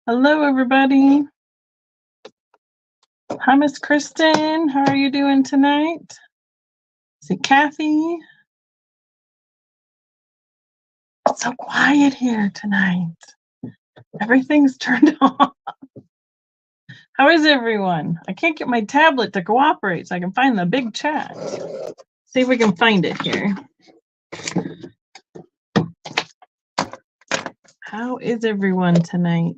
Hello, everybody. Hi, Miss Kristen. How are you doing tonight? Is it Kathy? It's so quiet here tonight. Everything's turned off. How is everyone? I can't get my tablet to cooperate so I can find the big chat. See if we can find it here. How is everyone tonight?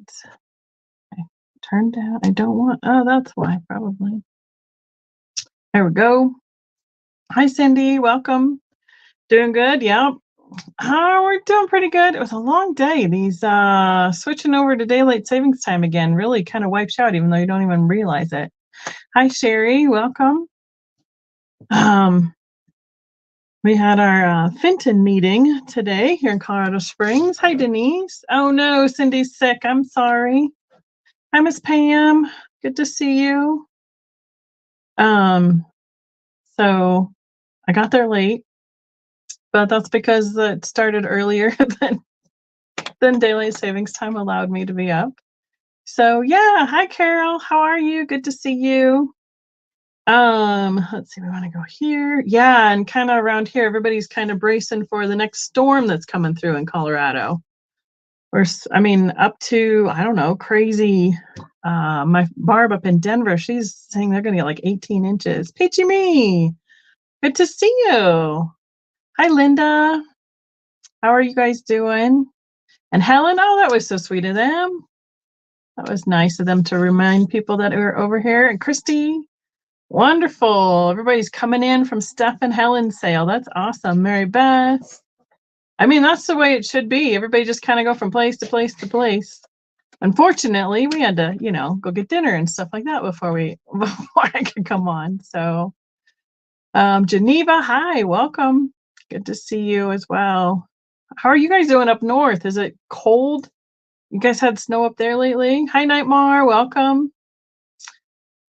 I turned down. I don't want. Oh, that's why, probably. There we go. Hi, Cindy. Welcome. Doing good? Yep. Oh, we're doing pretty good. It was a long day. These switching over to daylight savings time again really kind of wipes you out, even though you don't even realize it. Hi, Sherry. Welcome. We had our Fenton meeting today here in Colorado Springs. Hi, Denise. Oh no, Cindy's sick. I'm sorry. Hi, Miss Pam. Good to see you. So I got there late, but that's because it started earlier than daylight savings time allowed me to be up. So yeah, hi Carol, how are you? Good to see you. Let's see, we want to go here. Yeah, and kind of around here, everybody's kind of bracing for the next storm that's coming through in Colorado. Up to, I don't know, crazy. My Barb up in Denver, she's saying they're gonna get like 18 inches. Peachy me, good to see you. Hi Linda, how are you guys doing? And Helen, oh, that was so sweet of them. That was nice of them to remind people that we were over here. And Christy, wonderful. Everybody's coming in from Steph and Helen's sale. That's awesome. Mary Beth. I mean, that's the way it should be. Everybody just kind of go from place to place to place. Unfortunately, we had to, go get dinner and stuff like that before I could come on. So, Geneva, hi, welcome. Good to see you as well. How are you guys doing up north? Is it cold? You guys had snow up there lately? Hi, Nightmare, welcome.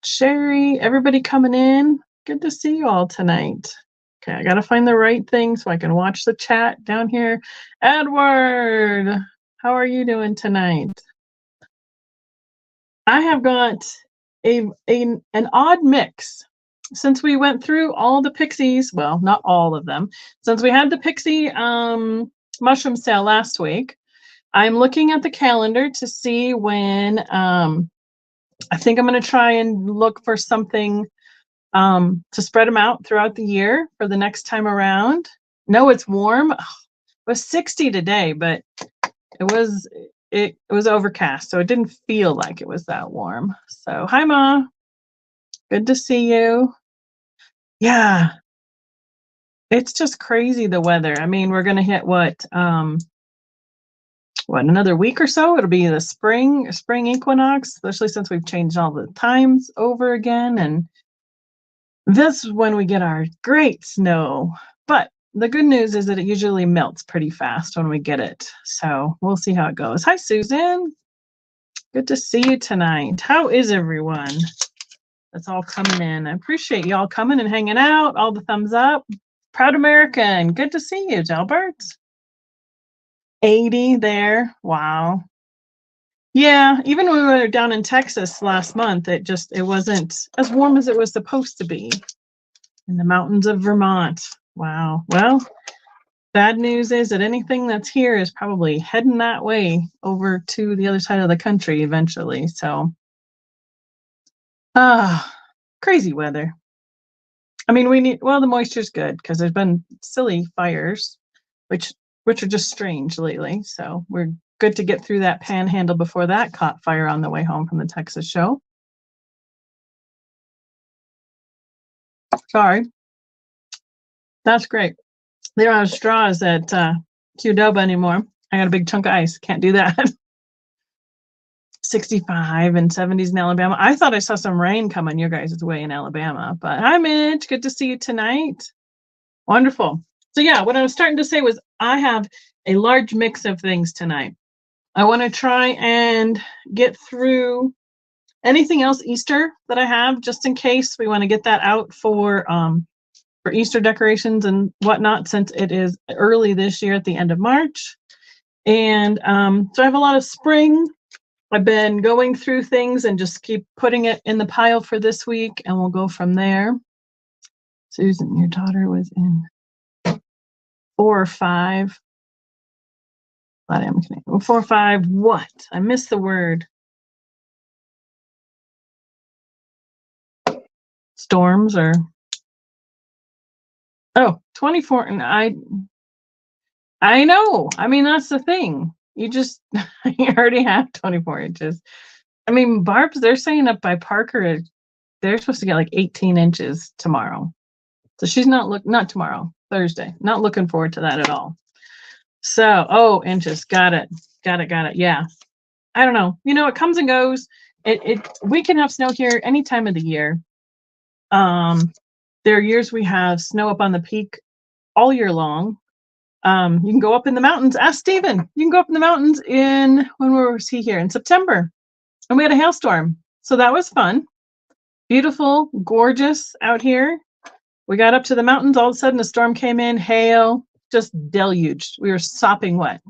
Sherry, everybody coming in. Good to see you all tonight. Okay, I gotta find the right thing so I can watch the chat down here. Edward, how are you doing tonight? I have got an odd mix. Since we went through all the Pixies, well, not all of them, since we had the Pixie mushroom sale last week, I'm looking at the calendar to see when I think I'm going to try and look for something to spread them out throughout the year for the next time around. No, it's warm. It was 60 today, but it was overcast, so it didn't feel like it was that warm. So, hi, Ma. Good to see you. Yeah. It's just crazy, the weather. I mean, we're going to hit what, another week or so? It'll be the spring equinox, especially since we've changed all the times over again. And this is when we get our great snow. But the good news is that it usually melts pretty fast when we get it. So we'll see how it goes. Hi, Susan. Good to see you tonight. How is everyone that's all coming in? I appreciate y'all coming and hanging out. All the thumbs up. Proud American. Good to see you, Delbert. 80 there. Wow. Yeah, even when we were down in Texas last month, it wasn't as warm as it was supposed to be in the mountains of Vermont. Wow. Well, bad news is that anything that's here is probably heading that way over to the other side of the country eventually. So, crazy weather. I mean, the moisture's good because there's been silly fires, which are just strange lately. So we're good to get through that panhandle before that caught fire on the way home from the Texas show. Sorry. That's great. They don't have straws at Qdoba anymore. I got a big chunk of ice. Can't do that. 65 and 70s in Alabama. I thought I saw some rain coming your guys' way in Alabama. But hi, Mitch. Good to see you tonight. Wonderful. So yeah, what I was starting to say was I have a large mix of things tonight. I want to try and get through anything else Easter that I have, just in case we want to get that out for Easter decorations and whatnot, since it is early this year at the end of March. And so I have a lot of spring. I've been going through things and just keep putting it in the pile for this week, and we'll go from there. Susan, your daughter was in 4 or 5. Glad I'm connected. 4 or 5. What? I missed the word. Storms or 24. And I know. I mean, that's the thing. You just you already have 24 inches. I mean, Barb's, they're saying up by Parker, they're supposed to get like 18 inches tomorrow. So she's not tomorrow, Thursday. Not looking forward to that at all. So, inches. Got it. Yeah. I don't know. It comes and goes. We can have snow here any time of the year. There are years we have snow up on the peak all year long. You can go up in the mountains. Ask Steven. You can go up in the mountains when was he here? In September. And we had a hailstorm. So that was fun. Beautiful, gorgeous out here. We got up to the mountains. All of a sudden, a storm came in, hail, just deluged. We were sopping wet.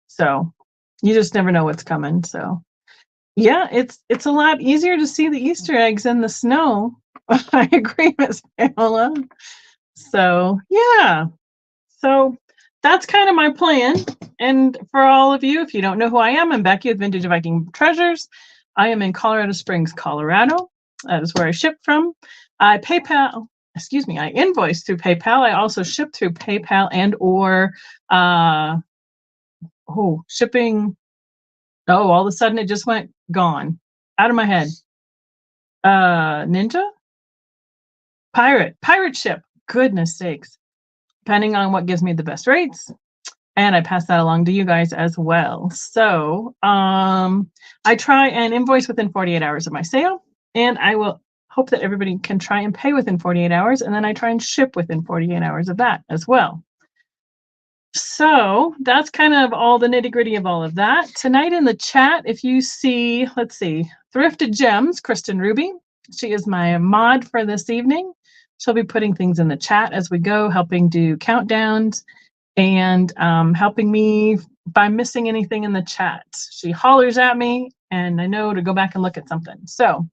So you just never know what's coming. So yeah, it's a lot easier to see the Easter eggs in the snow. I agree, Miss Pamela. So yeah. So that's kind of my plan. And for all of you, if you don't know who I am, I'm Becky with Vintage Viking Treasures. I am in Colorado Springs, Colorado. That is where I ship from. I invoice through PayPal. I also ship through PayPal and or shipping. All of a sudden it just went gone out of my head. Ninja? Pirate ship. Goodness sakes. Depending on what gives me the best rates. And I pass that along to you guys as well. So I try and invoice within 48 hours of my sale. And I will hope that everybody can try and pay within 48 hours. And then I try and ship within 48 hours of that as well. So that's kind of all the nitty gritty of all of that. Tonight in the chat, if you see, let's see, Thrifted Gems, Kristen Ruby. She is my mod for this evening. She'll be putting things in the chat as we go, helping do countdowns and helping me by missing anything in the chat. She hollers at me and I know to go back and look at something. So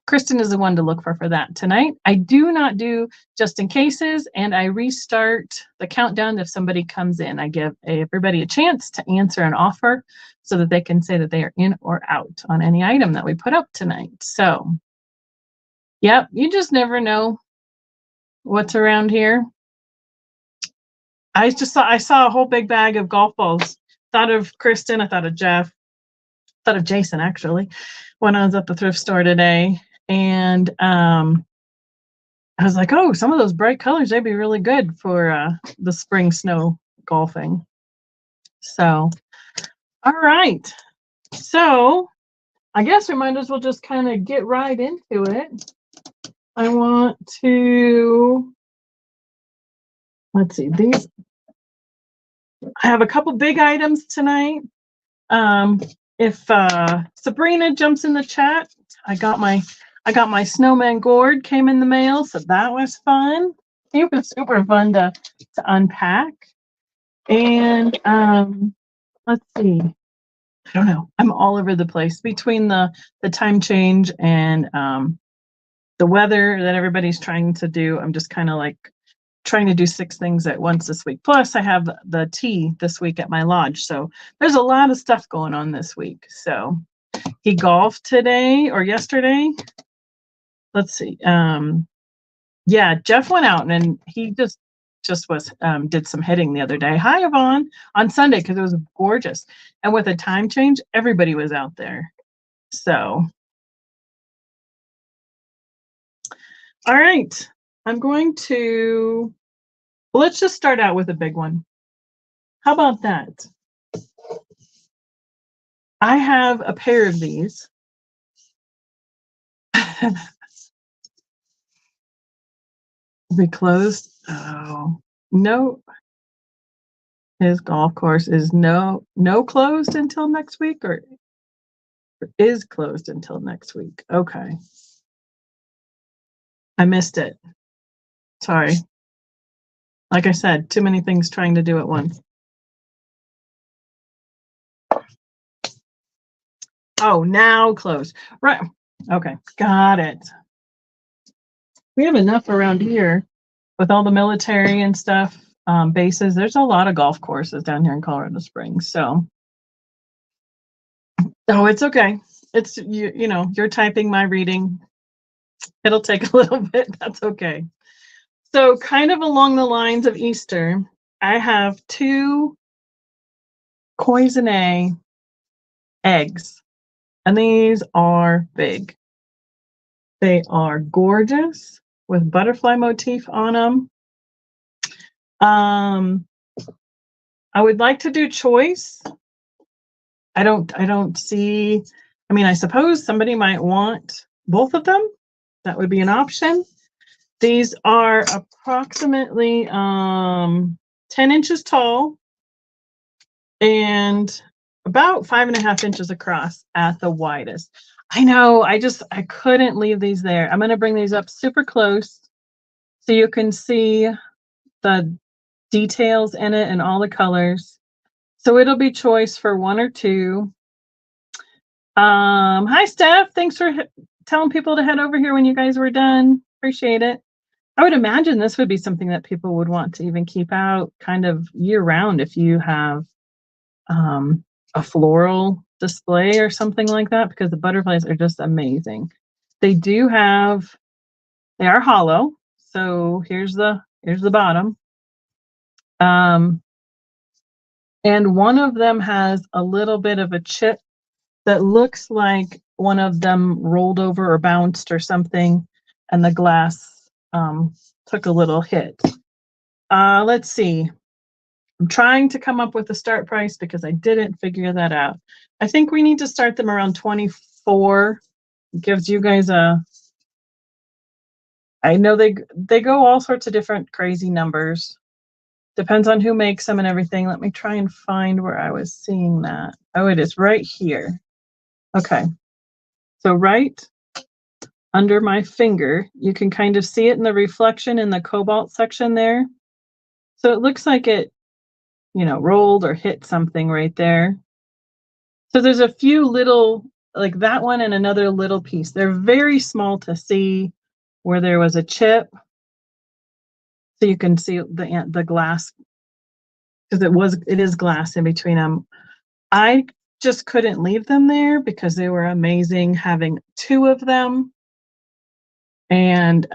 Kristen is the one to look for that tonight. I do not do just in cases, and I restart the countdown if somebody comes in. I give everybody a chance to answer an offer so that they can say that they are in or out on any item that we put up tonight. So, yep, you just never know what's around here. I saw a whole big bag of golf balls. Thought of Kristen, I thought of Jeff, thought of Jason actually, when I was at the thrift store today. And I was like, some of those bright colors, they'd be really good for the spring snow golfing. So, all right. So I guess we might as well just kind of get right into it. I want to, let's see, I have a couple big items tonight. If Sabrina jumps in the chat, I got my snowman gourd came in the mail, so that was fun. It was super fun to unpack. And let's see. I don't know. I'm all over the place between the time change and the weather that everybody's trying to do. I'm just kind of like trying to do 6 things at once this week. Plus, I have the tea this week at my lodge. So there's a lot of stuff going on this week. So he golfed today or yesterday. Let's see. Yeah, Jeff went out and he just was did some hitting the other day. Hi, Yvonne, on Sunday because it was gorgeous. And with a time change, everybody was out there. So, all right. I'm going to, let's just start out with a big one. How about that? I have a pair of these. Be closed. Oh, no. His golf course is no closed until next week, or is closed until next week. Okay. I missed it. Sorry. Like I said, too many things trying to do at once. Oh, now closed. Right. Okay, got it. We have enough around here with all the military and stuff, bases. There's a lot of golf courses down here in Colorado Springs. So, oh, it's okay. It's you know, you're typing, my reading. It'll take a little bit. That's okay. So, kind of along the lines of Easter, I have 2 cloisonne eggs, and these are big. They are gorgeous with butterfly motif on them. I would like to do choice. I don't see, I mean, I suppose somebody might want both of them. That would be an option. These are approximately 10 inches tall and about 5.5 inches across at the widest. I know, I couldn't leave these there. I'm going to bring these up super close so you can see the details in it and all the colors. So it'll be choice for 1 or 2. Hi, Steph. Thanks for telling people to head over here when you guys were done. Appreciate it. I would imagine this would be something that people would want to even keep out kind of year round if you have a floral display or something like that, because the butterflies are just amazing. They are hollow. So here's the bottom. And one of them has a little bit of a chip that looks like one of them rolled over or bounced or something, and the glass took a little hit. Let's see. I'm trying to come up with a start price because I didn't figure that out. I think we need to start them around 24. It gives you guys I know they go all sorts of different crazy numbers. Depends on who makes them and everything. Let me try and find where I was seeing that. Oh, it is right here. Okay. So right under my finger, you can kind of see it in the reflection in the cobalt section there. So it looks like it, rolled or hit something right there. So there's a few little, like that one and another little piece. They're very small to see where there was a chip. So you can see the glass, because it is glass in between them. I just couldn't leave them there because they were amazing, having 2 of them. And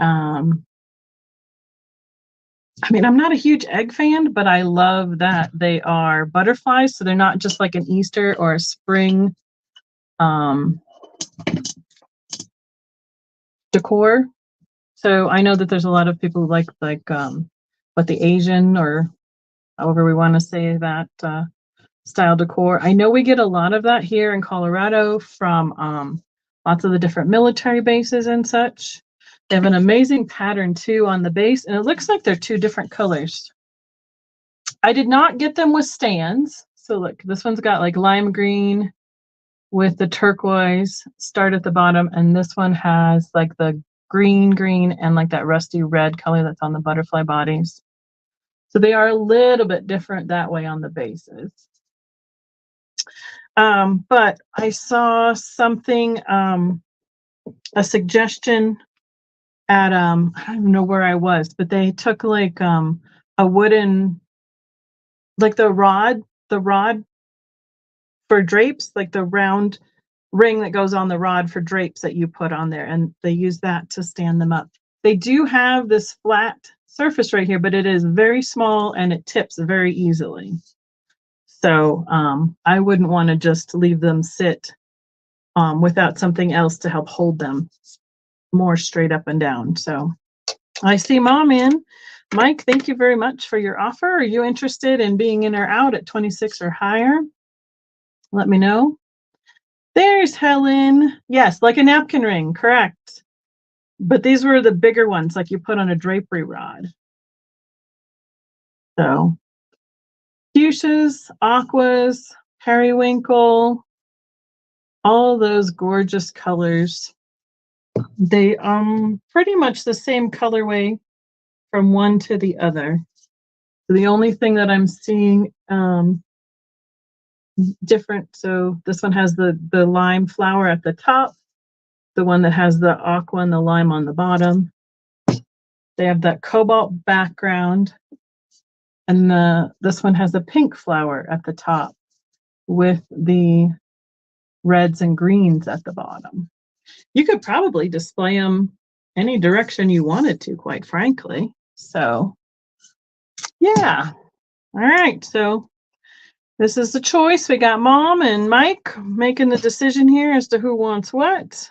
I mean, I'm not a huge egg fan, but I love that they are butterflies, so they're not just like an Easter or a spring decor. So I know that there's a lot of people who like what the Asian, or however we want to say that, style decor. I know we get a lot of that here in Colorado from lots of the different military bases and such. They have an amazing pattern too on the base, and it looks like they're 2 different colors. I did not get them with stands. So look, this one's got like lime green with the turquoise start at the bottom, and this one has like the green and like that rusty red color that's on the butterfly bodies. So they are a little bit different that way on the bases. But I saw something, a suggestion at I don't even know where I was, but they took like a wooden, like the rod for drapes, like the round ring that goes on the rod for drapes that you put on there, and they use that to stand them up. They do have this flat surface right here, but it is very small and it tips very easily. So I wouldn't want to just leave them sit without something else to help hold them more straight up and down. So I see Mom in. Mike, thank you very much for your offer. Are you interested in being in or out at 26 or higher? Let me know. There's Helen. Yes, like a napkin ring, correct. But these were the bigger ones, like you put on a drapery rod. So fuchsias, aquas, periwinkle, all those gorgeous colors. They pretty much the same colorway from one to the other. So the only thing that I'm seeing different. So this one has the lime flower at the top, the one that has the aqua and the lime on the bottom. They have that cobalt background, and this one has a pink flower at the top with the reds and greens at the bottom. You could probably display them any direction you wanted to, quite frankly. So yeah. All right. So this is the choice. We got Mom and Mike making the decision here as to who wants what.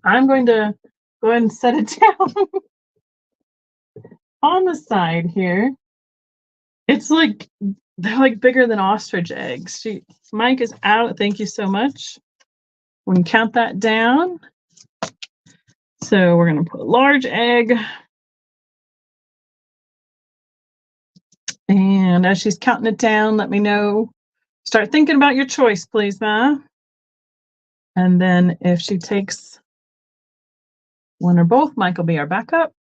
I'm going to go ahead and set it down on the side here. It's like, they're like bigger than ostrich eggs. Mike is out. Thank you so much. We can count that down. So we're going to put large egg. And as she's counting it down, let me know. Start thinking about your choice, please, Ma. And then if she takes one or both, Mike will be our backup.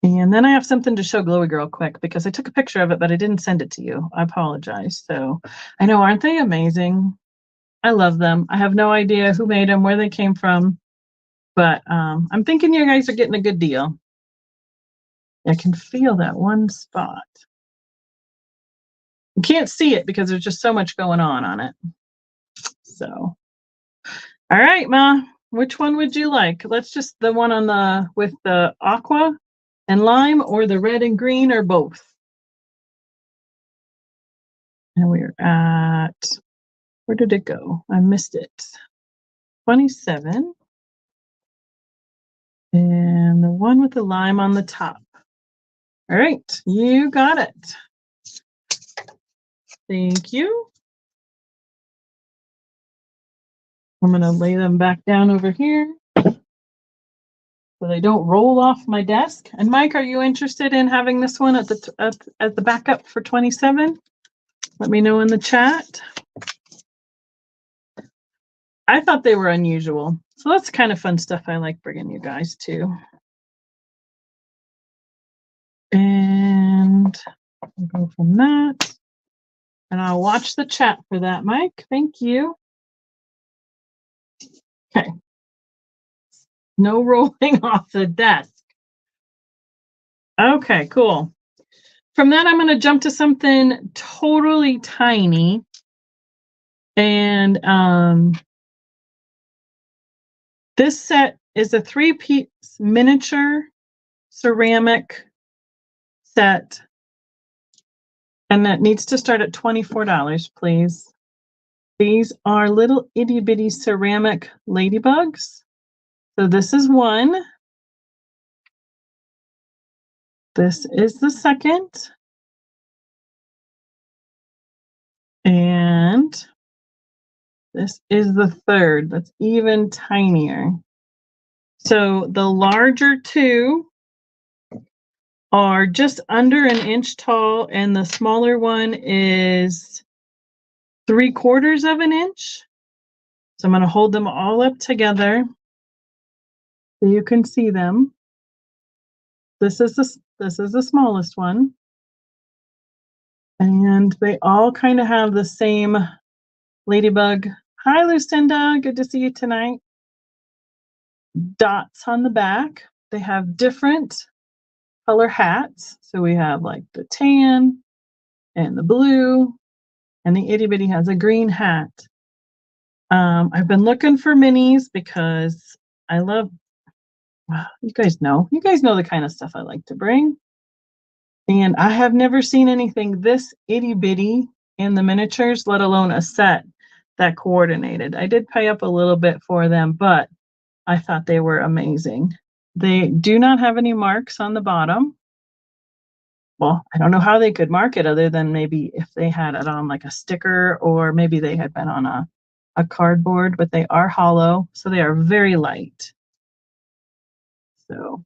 And then I have something to show Glowy Girl quick because I took a picture of it, but I didn't send it to you. I apologize. So I know, aren't they amazing? I love them. I have no idea who made them, where they came from, but I'm thinking you guys are getting a good deal. I can feel that one spot. You can't see it because there's just so much going on it. So, all right, Ma, which one would you like? Let's just the one on the with the aqua and lime, or the red and green, or both. And we're at, where did it go? I missed it. 27. And the one with the lime on the top. All right, you got it. Thank you. I'm going to lay them back down over here so they don't roll off my desk. And Mike, are you interested in having this one at the backup for 27? Let me know in the chat. I thought they were unusual. So that's kind of fun stuff I like bringing you guys to. And we'll go from that. And I'll watch the chat for that, Mike. Thank you. Okay. No rolling off the desk. Okay, cool. From that, I'm going to jump to something totally tiny. And this set is a 3-piece miniature ceramic set. And that needs to start at $24, please. These are little itty bitty ceramic ladybugs. So this is one. This is the second. And this is the third. That's even tinier. So the larger two are just under an inch tall, and the smaller one is 3/4 of an inch. So I'm going to hold them all up together so you can see them. This is the smallest one. And they all kind of have the same ladybug. Hi, Lucinda. Good to see you tonight. Dots on the back. They have different color hats. So we have like the tan and the blue, and the itty bitty has a green hat. I've been looking for minis because I love, you guys know the kind of stuff I like to bring. And I have never seen anything this itty bitty in the miniatures, let alone a set that coordinated. I did pay up a little bit for them, but I thought they were amazing. They do not have any marks on the bottom. Well, I don't know how they could mark it other than maybe if they had it on like a sticker, or maybe they had been on a cardboard, but they are hollow, so they are very light. So,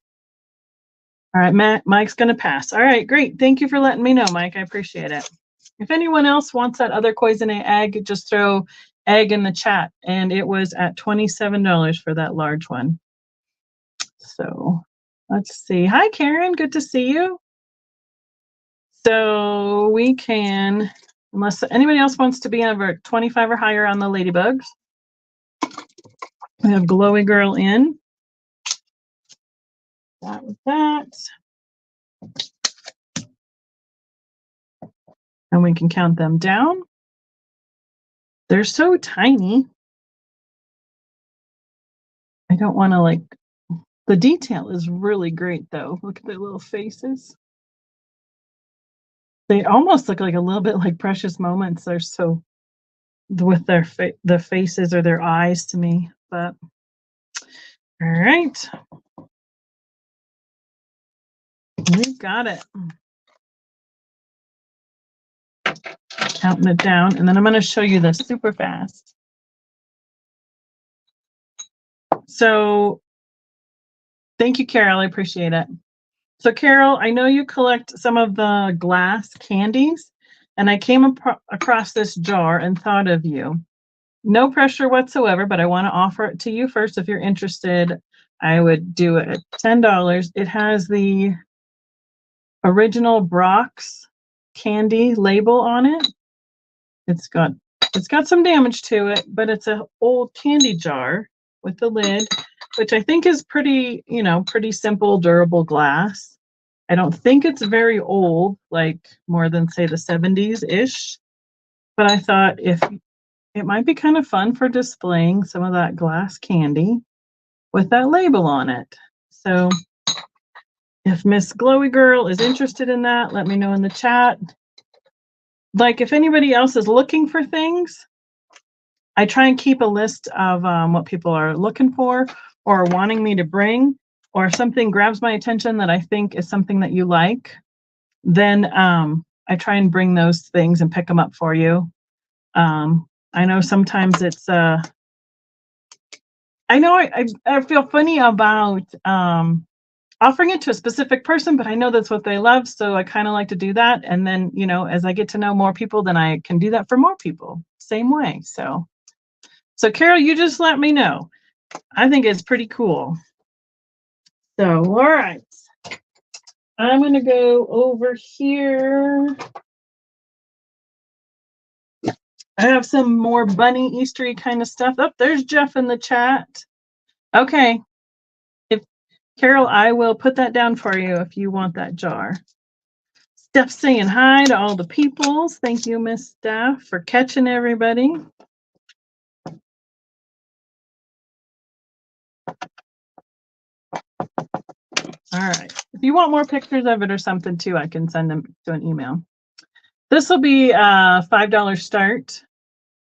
all right, Mike's going to pass. All right, great. Thank you for letting me know, Mike. I appreciate it. If anyone else wants that other Koizune egg, just throw egg in the chat. And it was at $27 for that large one. So let's see. Hi, Karen. Good to see you. So we can unless anybody else wants to be over 25 or higher on the ladybugs. We have Glowy Girl in. That was that. And we can count them down. They're so tiny. I don't want to like, the detail is really great though. Look at their little faces. They almost look like a little bit like Precious Moments. They're so, with their the faces or their eyes to me, but all right. We got it. Counting it down, and then I'm going to show you this super fast. So thank you, Carol. I appreciate it. So Carol, I know you collect some of the glass candies, and I came across this jar and thought of you. No pressure whatsoever, but I want to offer it to you first. If you're interested, I would do it at $10. It has the original Brock's candy label on it. It's got some damage to it, but it's an old candy jar with the lid, which I think is pretty, pretty simple, durable glass. I don't think it's very old, like more than say the 70s-ish. But I thought if it might be kind of fun for displaying some of that glass candy with that label on it. So if Miss Glowy Girl is interested in that, let me know in the chat. Like if anybody else is looking for things, I try and keep a list of what people are looking for or wanting me to bring, or if something grabs my attention that I think is something that you like, then I try and bring those things and pick them up for you. I know sometimes it's, I know I feel funny about offering it to a specific person, but I know that's what they love. So I kind of like to do that. And then, as I get to know more people, then I can do that for more people. Same way. So Carol, you just let me know. I think it's pretty cool. So, all right. I'm going to go over here. I have some more bunny Eastery kind of stuff. Oh, there's Jeff in the chat. Okay. Carol, I will put that down for you if you want that jar. Steph saying hi to all the peoples. Thank you, Miss Steph, for catching everybody. All right. If you want more pictures of it or something too, I can send them to an email. This will be a $5 start.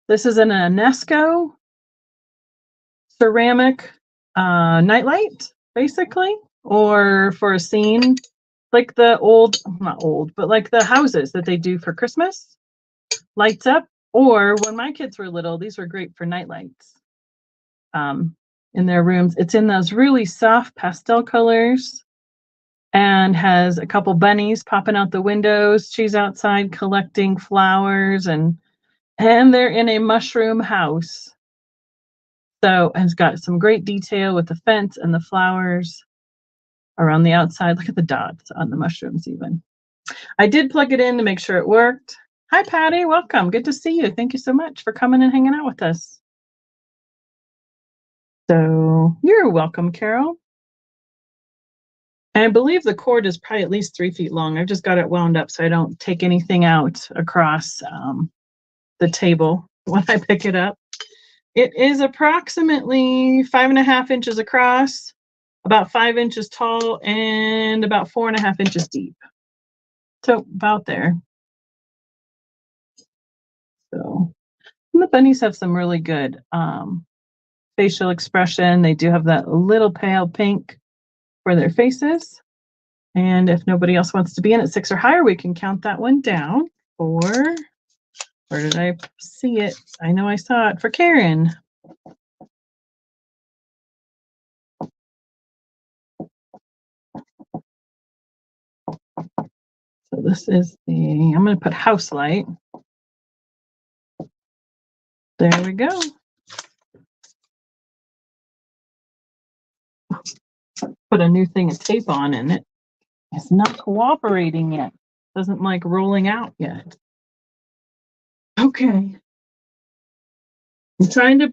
This is an UNESCO ceramic nightlight, basically, or for a scene, like the not old, but like the houses that they do for Christmas, lights up. Or when my kids were little, these were great for nightlights in their rooms. It's in those really soft pastel colors and has a couple bunnies popping out the windows. She's outside collecting flowers, and they're in a mushroom house. So it's got some great detail with the fence and the flowers around the outside. Look at the dots on the mushrooms even. I did plug it in to make sure it worked. Hi, Patty. Welcome. Good to see you. Thank you so much for coming and hanging out with us. So you're welcome, Carol. And I believe the cord is probably at least 3 feet long. I've just got it wound up so I don't take anything out across the table when I pick it up. It is approximately 5.5 inches across, about 5 inches tall, and about 4.5 inches deep. So about there. So and the bunnies have some really good facial expression. They do have that little pale pink for their faces. And if nobody else wants to be in at 6 or higher, we can count that one down. Or where did I see it? I know I saw it for Karen. So this is the, I'm going to put house light. There we go. Put a new thing of tape on and it's not cooperating yet. Doesn't like rolling out yet. Okay. I'm trying to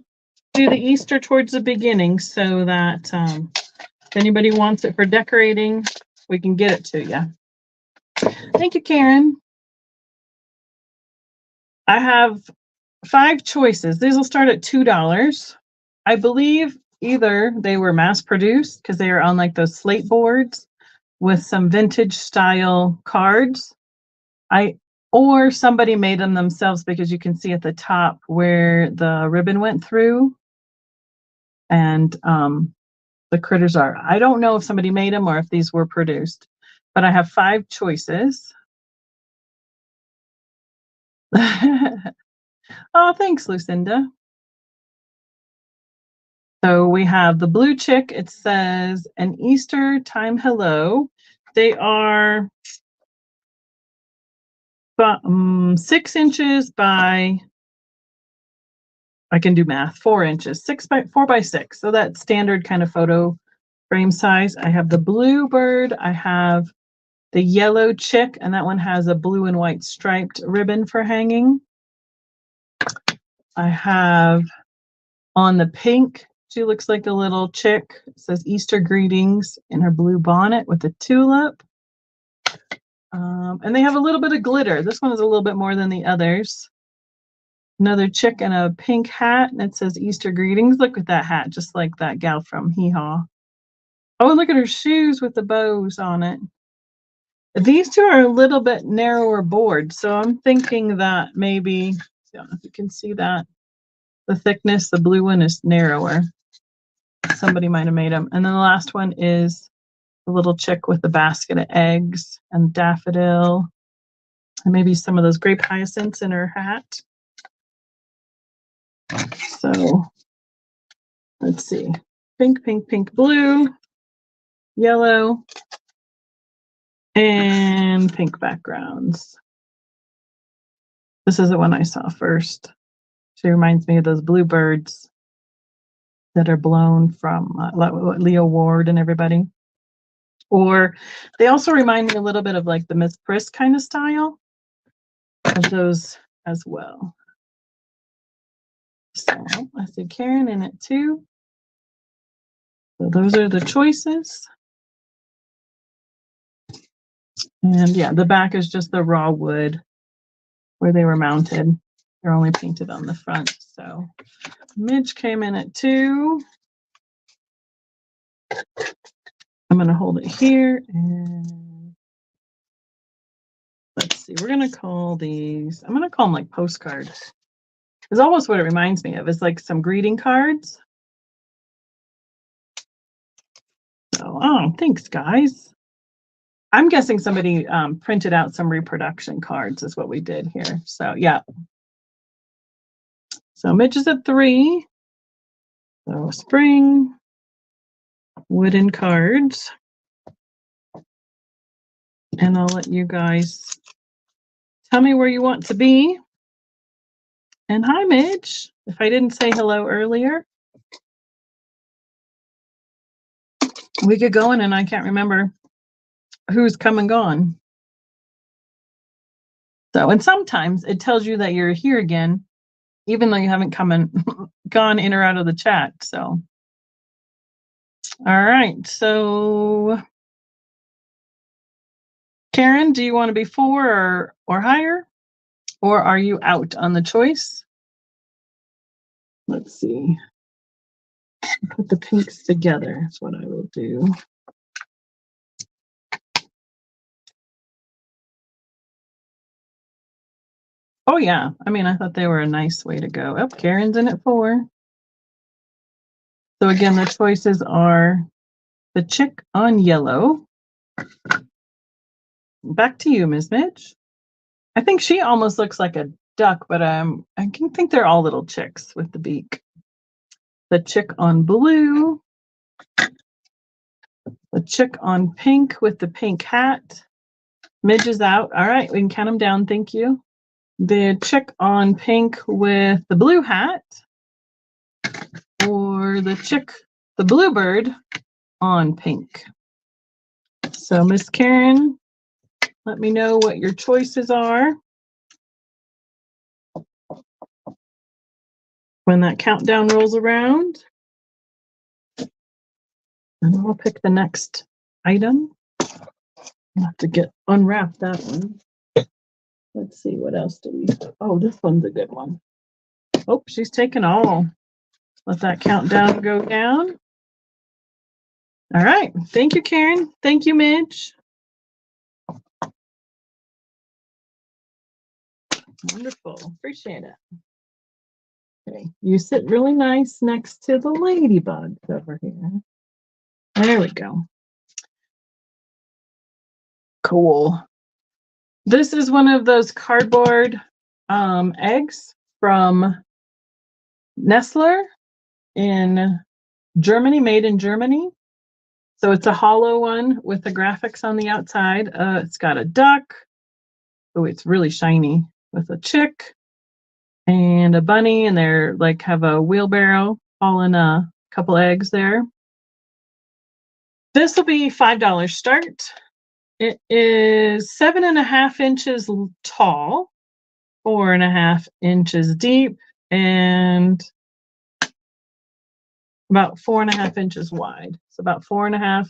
do the Easter towards the beginning so that if anybody wants it for decorating, we can get it to you. Thank you, Karen. I have 5 choices. These will start at $2. I believe either they were mass produced because they are on like those slate boards with some vintage style cards. Or somebody made them themselves because you can see at the top where the ribbon went through and the critters are. I don't know if somebody made them or if these were produced, but I have 5 choices. Oh, thanks, Lucinda. So we have the blue chick. It says an Easter time hello. They are 6 inches by, I can do math, 4 inches, 4 by 6. So that's standard kind of photo frame size. I have the blue bird. I have the yellow chick, and that one has a blue and white striped ribbon for hanging. I have on the pink, she looks like a little chick. It says Easter greetings in her blue bonnet with a tulip. And they have a little bit of glitter. This one is a little bit more than the others. Another chick in a pink hat, and it says Easter greetings. Look at that hat, just like that gal from Hee Haw. Oh, look at her shoes with the bows on it. These two are a little bit narrower boards, so I'm thinking that maybe, I don't know if you can see that, the thickness, the blue one is narrower. Somebody might have made them. And then the last one is the little chick with the basket of eggs and daffodil, and maybe some of those grape hyacinths in her hat. So let's see. Pink, pink, pink, blue, yellow, and pink backgrounds. This is the one I saw first. She reminds me of those bluebirds that are blown from Leo Ward and everybody. Or they also remind me a little bit of like the Miss Priss kind of style of those as well. So I see Karen in it too. So those are the choices. And yeah, the back is just the raw wood where they were mounted. They're only painted on the front. So Midge came in at 2. I'm going to hold it here and let's see. We're going to call these, I'm going to call them like postcards. It's almost what it reminds me of. It's like some greeting cards. So, oh, thanks, guys. I'm guessing somebody printed out some reproduction cards is what we did here. So, yeah. So Mitch is at 3. So spring, wooden cards. And I'll let you guys tell me where you want to be. And hi, Mitch. If I didn't say hello earlier, we get going and I can't remember who's come and gone. So, and sometimes it tells you that you're here again, even though you haven't come and gone in or out of the chat. So, all right. So, Karen, do you want to be 4 or higher? Or are you out on the choice? Let's see. Put the pinks together. That's what I will do. Oh, yeah. I mean, I thought they were a nice way to go. Oh, Karen's in at 4. So again, the choices are the chick on yellow. Back to you, Ms. Mitch. I think she almost looks like a duck, but I can think they're all little chicks with the beak. The chick on blue. The chick on pink with the pink hat. Midge is out. All right, we can count them down. Thank you. The chick on pink with the blue hat. Or the chick, the bluebird on pink. So Miss Karen, let me know what your choices are. when that countdown rolls around. And I'll pick the next item. I'll have to unwrap that one. Let's see, what else do we have? Oh, this one's a good one. Oh, she's taken all. Let that countdown go down. All right. Thank you, Karen. Thank you, Midge. Wonderful. Appreciate it. Okay. You sit really nice next to the ladybugs over here. There we go. Cool. This is one of those cardboard eggs from Nestler in Germany, made in Germany. So it's a hollow one with the graphics on the outside. It's got a duck. Oh, it's really shiny, with a chick and a bunny, and they're like have a wheelbarrow hauling a couple eggs there. This will be $5 start. It is 7.5 inches tall, 4.5 inches deep, and about 4.5 inches wide. So about 4.5,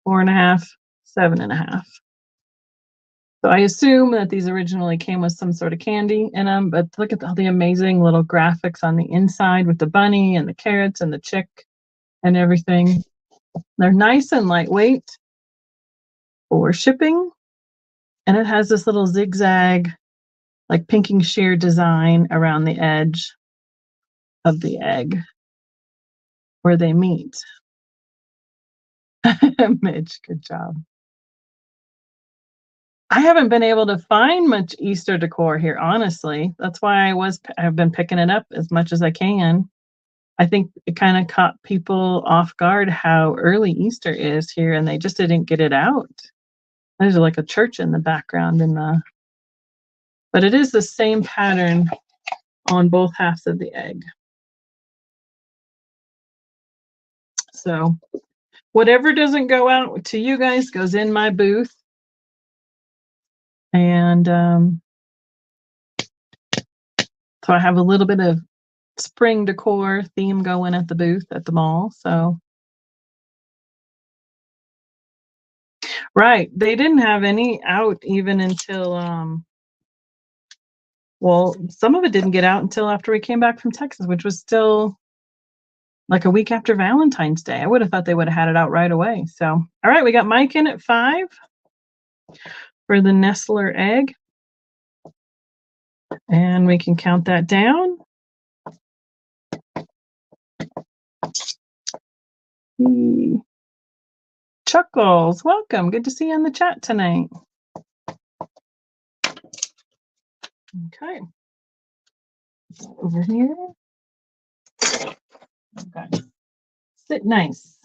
4.5, 7.5. So I assume that these originally came with some sort of candy in them, but look at all the amazing little graphics on the inside with the bunny and the carrots and the chick and everything. They're nice and lightweight for shipping. And it has this little zigzag, like pinking sheer design around the edge of the egg where they meet. Mitch, good job. I haven't been able to find much Easter decor here, honestly. That's why I've been picking it up as much as I can. I think it kind of caught people off guard how early Easter is here, and they just didn't get it out. There's like a church in the background but it is the same pattern on both halves of the egg. So whatever doesn't go out to you guys goes in my booth. And so I have a little bit of spring decor theme going at the booth at the mall. So right, they didn't have any out even until well, some of it didn't get out until after we came back from Texas, which was still like a week after Valentine's Day. I would have thought they would have had it out right away. So all right, we got Mike in at 5 for the Nestler egg, and we can count that down. Chuckles, welcome. Good to see you in the chat tonight. Okay. Over here. Okay. Sit nice.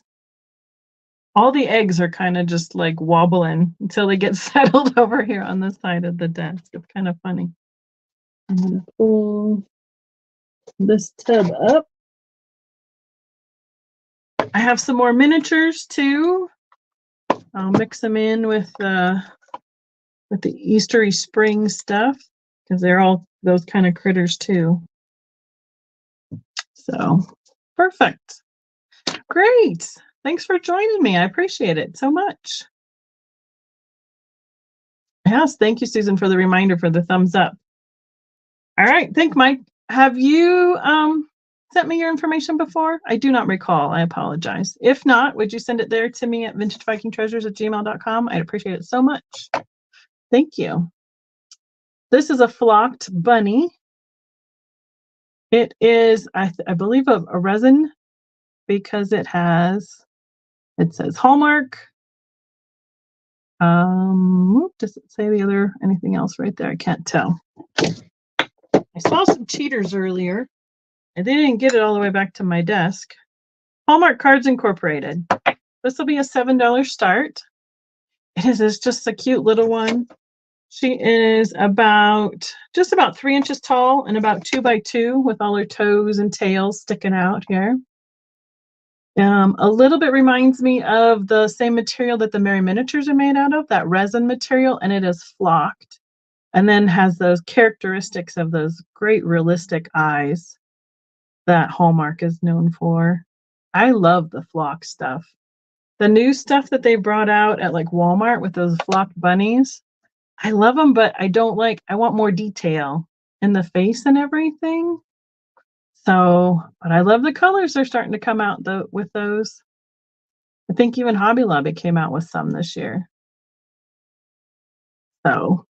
All the eggs are kind of just like wobbling until they get settled over here on the side of the desk. It's kind of funny. I'm going to pull this tub up. I have some more miniatures too. I'll mix them in with the Eastery spring stuff because they're all those kind of critters too. So perfect. Great. Thanks for joining me. I appreciate it so much. Yes, thank you, Susan, for the reminder for the thumbs up. All right, thank Mike. Have you sent me your information before? I do not recall. I apologize. If not, would you send it there to me at vintagevikingtreasures@gmail.com? I'd appreciate it so much. Thank you. This is a flocked bunny. It is, I believe, a resin because it says Hallmark. Does it say anything else right there? I can't tell. I saw some cheaters earlier, and they didn't get it all the way back to my desk. Hallmark Cards Incorporated. This will be a $7 start. It's just a cute little one. She is just about 3 inches tall and about 2 by 2 with all her toes and tails sticking out here. A little bit reminds me of the same material that the Merry Miniatures are made out of, that resin material, and it is flocked. And then has those characteristics of those great realistic eyes. that Hallmark is known for. I love the flock stuff. The new stuff that they brought out at like Walmart with those flocked bunnies, I love them, but I don't like, I want more detail in the face and everything. So, but I love the colors they're starting to come out with those. I think even Hobby Lobby came out with some this year. So,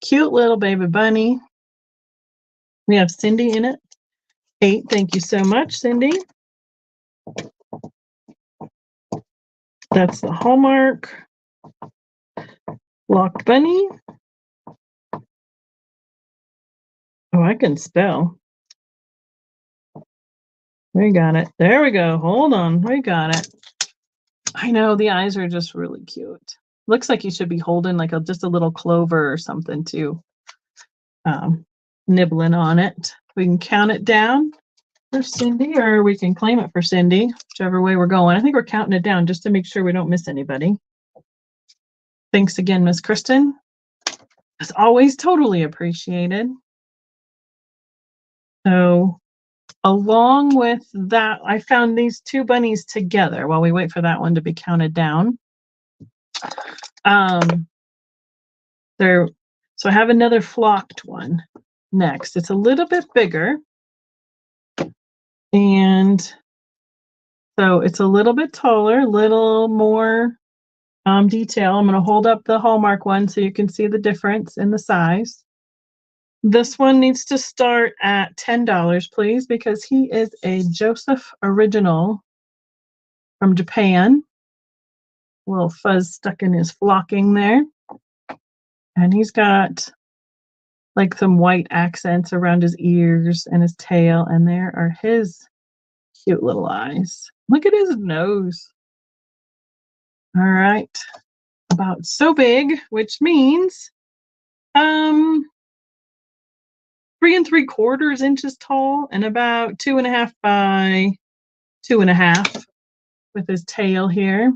cute little baby bunny. We have Cindy in it. 8. Thank you so much, Cindy. That's the Hallmark Locked Bunny. Oh, I can spell. We got it. There we go. Hold on. We got it. I know the eyes are just really cute. Looks like you should be holding like just a little clover or something too. Nibbling on it. We can count it down for Cindy, or we can claim it for Cindy, whichever way we're going. I think we're counting it down just to make sure we don't miss anybody. Thanks again, Miss Kristen. As always, totally appreciated. So along with that, I found these 2 bunnies together while we wait for that one to be counted down. So I have another flocked one next. It's a little bit bigger. And so it's a little bit taller, a little more detail. I'm going to hold up the Hallmark one so you can see the difference in the size. This one needs to start at $10, please, because he is a Joseph original from Japan. A little fuzz stuck in his flocking there. And he's got like some white accents around his ears and his tail, and there are his cute little eyes. Look at his nose. All right. About so big, which means 3 3/4 inches tall and about 2.5 by 2.5 with his tail here.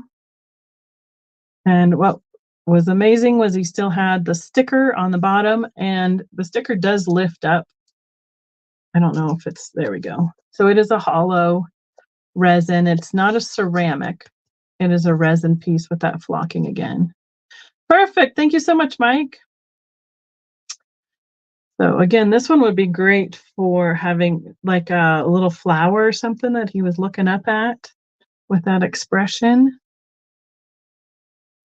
And what was amazing was he still had the sticker on the bottom, and the sticker does lift up. I don't know if it's, there we go. So it is a hollow resin. It's not a ceramic. It is a resin piece with that flocking again. Perfect. Thank you so much, Mike. So again, this one would be great for having like a little flower or something that he was looking up at with that expression.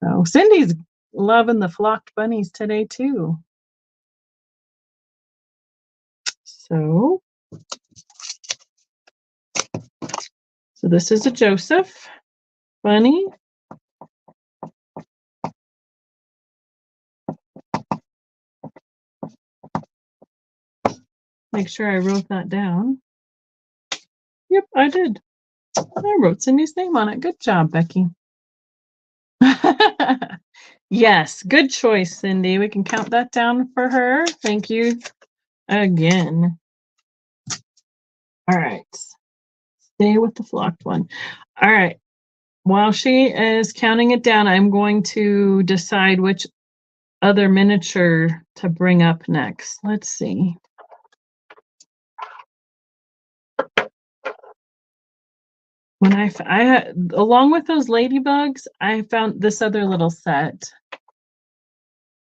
So Cindy's loving the flocked bunnies today too. So this is a Joseph bunny. Make sure I wrote that down. Yep, I did. I wrote Cindy's name on it. Good job, Becky. Yes, good choice, Cindy. We can count that down for her. Thank you again. All right. Stay with the flocked one. All right. While she is counting it down, I'm going to decide which other miniature to bring up next. Let's see. When I had, along with those ladybugs, I found this other little set.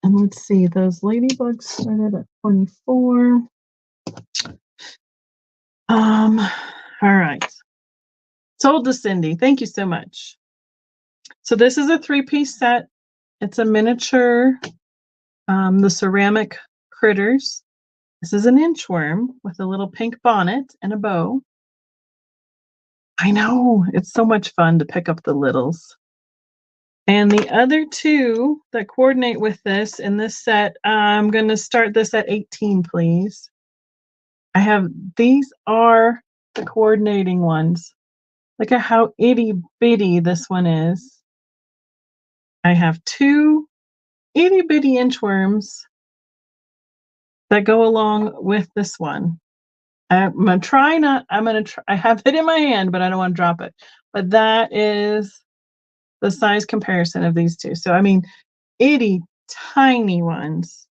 And let's see, those ladybugs started at 24. All right. Sold to Cindy. Thank you so much. So this is a 3-piece set. It's a miniature, the ceramic critters. This is an inchworm with a little pink bonnet and a bow. I know, it's so much fun to pick up the littles. And the other 2 that coordinate with this in this set, I'm going to start this at 18, please. These are the coordinating ones. Look at how itty bitty this one is. I have 2 itty bitty inchworms that go along with this one. I'm gonna try, I have it in my hand, but I don't want to drop it. But that is the size comparison of these 2. So I mean, itty tiny ones.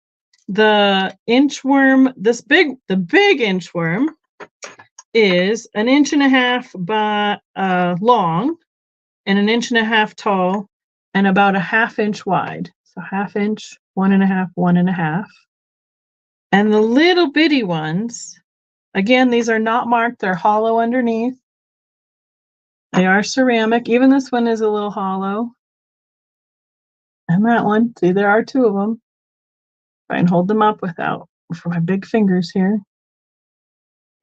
The inchworm, the big inchworm is 1.5 inches by long and 1.5 inches tall and about 1/2 inch wide. So 1/2 inch, 1.5, 1.5. And the little bitty ones, again, these are not marked, they're hollow underneath. They are ceramic. Even this one is a little hollow. And that one, see, there are 2 of them. Try and hold them up without for my big fingers here.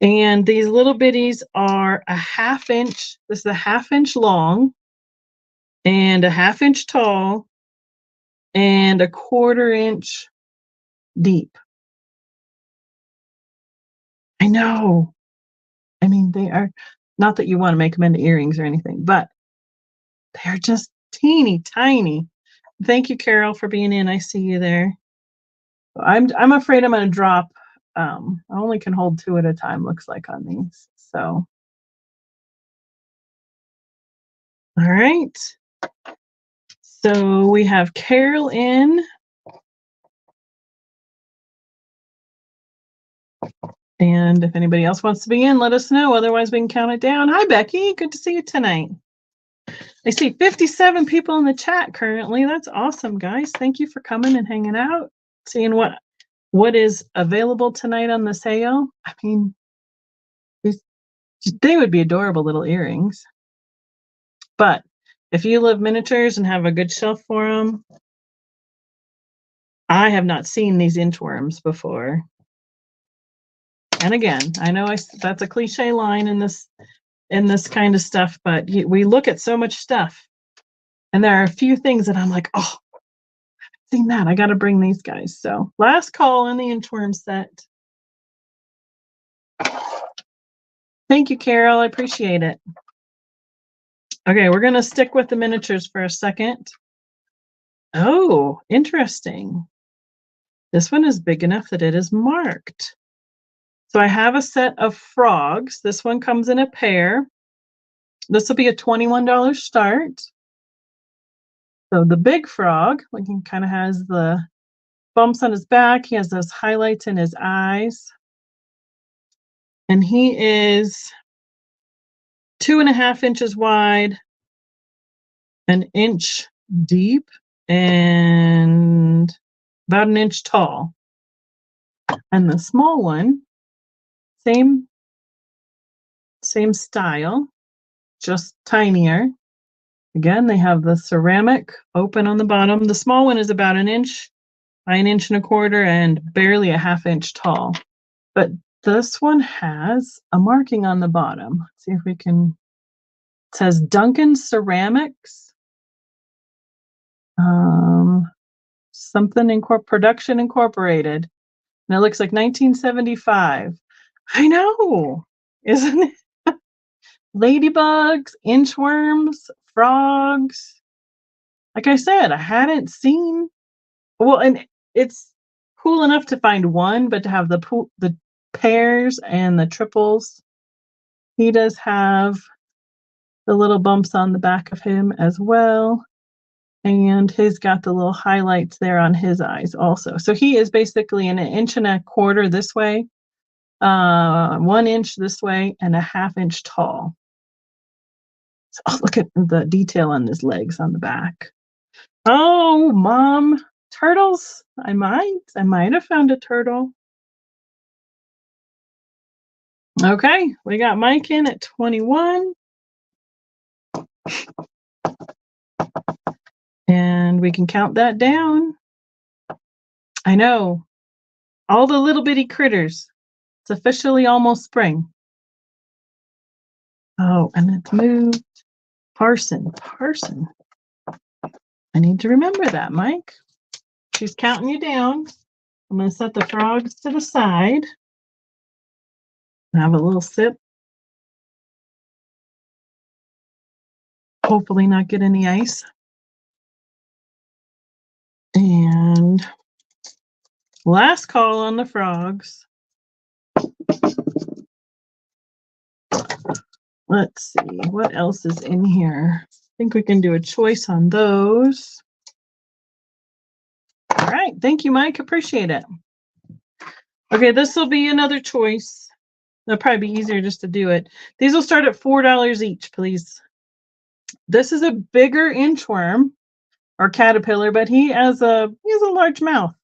And these little bitties are 1/2 inch. This is 1/2 inch long and 1/2 inch tall and 1/4 inch deep. I know. I mean, they are not that you want to make them into earrings or anything, but they're just teeny tiny. Thank you, Carol, for being in. I see you there. I'm afraid I'm going to drop. I only can hold 2 at a time, looks like, on these. So, all right. So we have Carol in. And if anybody else wants to be in, let us know. Otherwise, we can count it down. Hi, Becky. Good to see you tonight. I see 57 people in the chat currently. That's awesome, guys. Thank you for coming and hanging out, seeing what is available tonight on the sale. I mean, they would be adorable little earrings. But if you love miniatures and have a good shelf for them, I have not seen these inchworms before. And again, I know that's a cliche line in this kind of stuff, but we look at so much stuff, and there are a few things that I'm like, oh, I haven't seen that. I got to bring these guys. So last call on the inchworm set. Thank you, Carol. I appreciate it. Okay, we're going to stick with the miniatures for a second. Oh, interesting. This one is big enough that it is marked. So I have a set of frogs. This one comes in a pair. This will be a $21 start. So the big frog, like, he kind of has the bumps on his back. He has those highlights in his eyes. And he is 2.5 inches wide, 1 inch deep, and about 1 inch tall. And the small one, same style, just tinier. Again, they have the ceramic open on the bottom. The small one is about 1 inch by 1.25 inches and barely a 1/2 inch tall. But this one has a marking on the bottom. Let's see if we can. It says Duncan Ceramics. Something Production Incorporated. And it looks like 1975. I know, isn't it? Ladybugs, inchworms, frogs. Like I said, I hadn't seen. Well, and it's cool enough to find one, but to have the pairs and the triples. He does have the little bumps on the back of him as well. And he's got the little highlights there on his eyes also. So he is basically 1.25 inches this way, 1 inch this way, and a 1/2 inch tall. So, oh, look at the detail on his legs on the back. Oh, Mom, turtles. I might have found a turtle. Okay, we got Mike in at 21. And we can count that down. I know. All the little bitty critters. It's officially almost spring. Oh, and it's moved. Parson. I need to remember that, Mike. She's counting you down. I'm going to set the frogs to the side. Have a little sip. Hopefully not get any ice. And last call on the frogs. Let's see, what else is in here? I think we can do a choice on those. All right, thank you, Mike. Appreciate it. Okay, this will be another choice. It'll probably be easier just to do it. These will start at $4 each, please. This is a bigger inchworm or caterpillar, but he has a large mouth.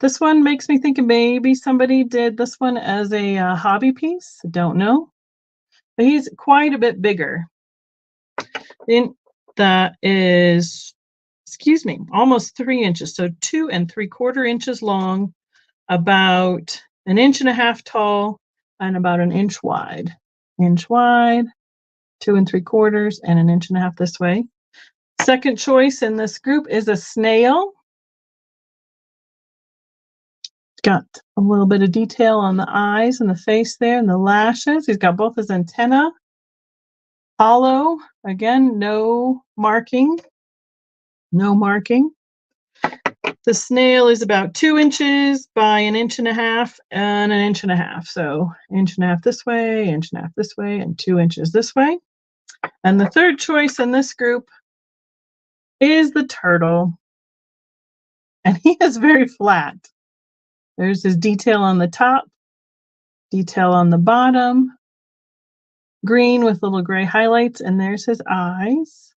This one makes me think maybe somebody did this one as a hobby piece. I don't know. But he's quite a bit bigger. That is, excuse me, almost 3 inches. So 2 3/4 inches long, about 1.5 inches tall, and about 1 inch wide. 1 inch wide, 2 3/4, and 1.5 inches this way. Second choice in this group is a snail. Got a little bit of detail on the eyes and the face there and the lashes. He's got both his antenna. Hollow, again, no marking. No marking. The snail is about 2 inches by 1.5 inches and 1.5 inches. So 1.5 inches this way, 1.5 inches this way, and 2 inches this way. And the third choice in this group is the turtle. And he is very flat. There's his detail on the top, detail on the bottom, green with little gray highlights, and there's his eyes.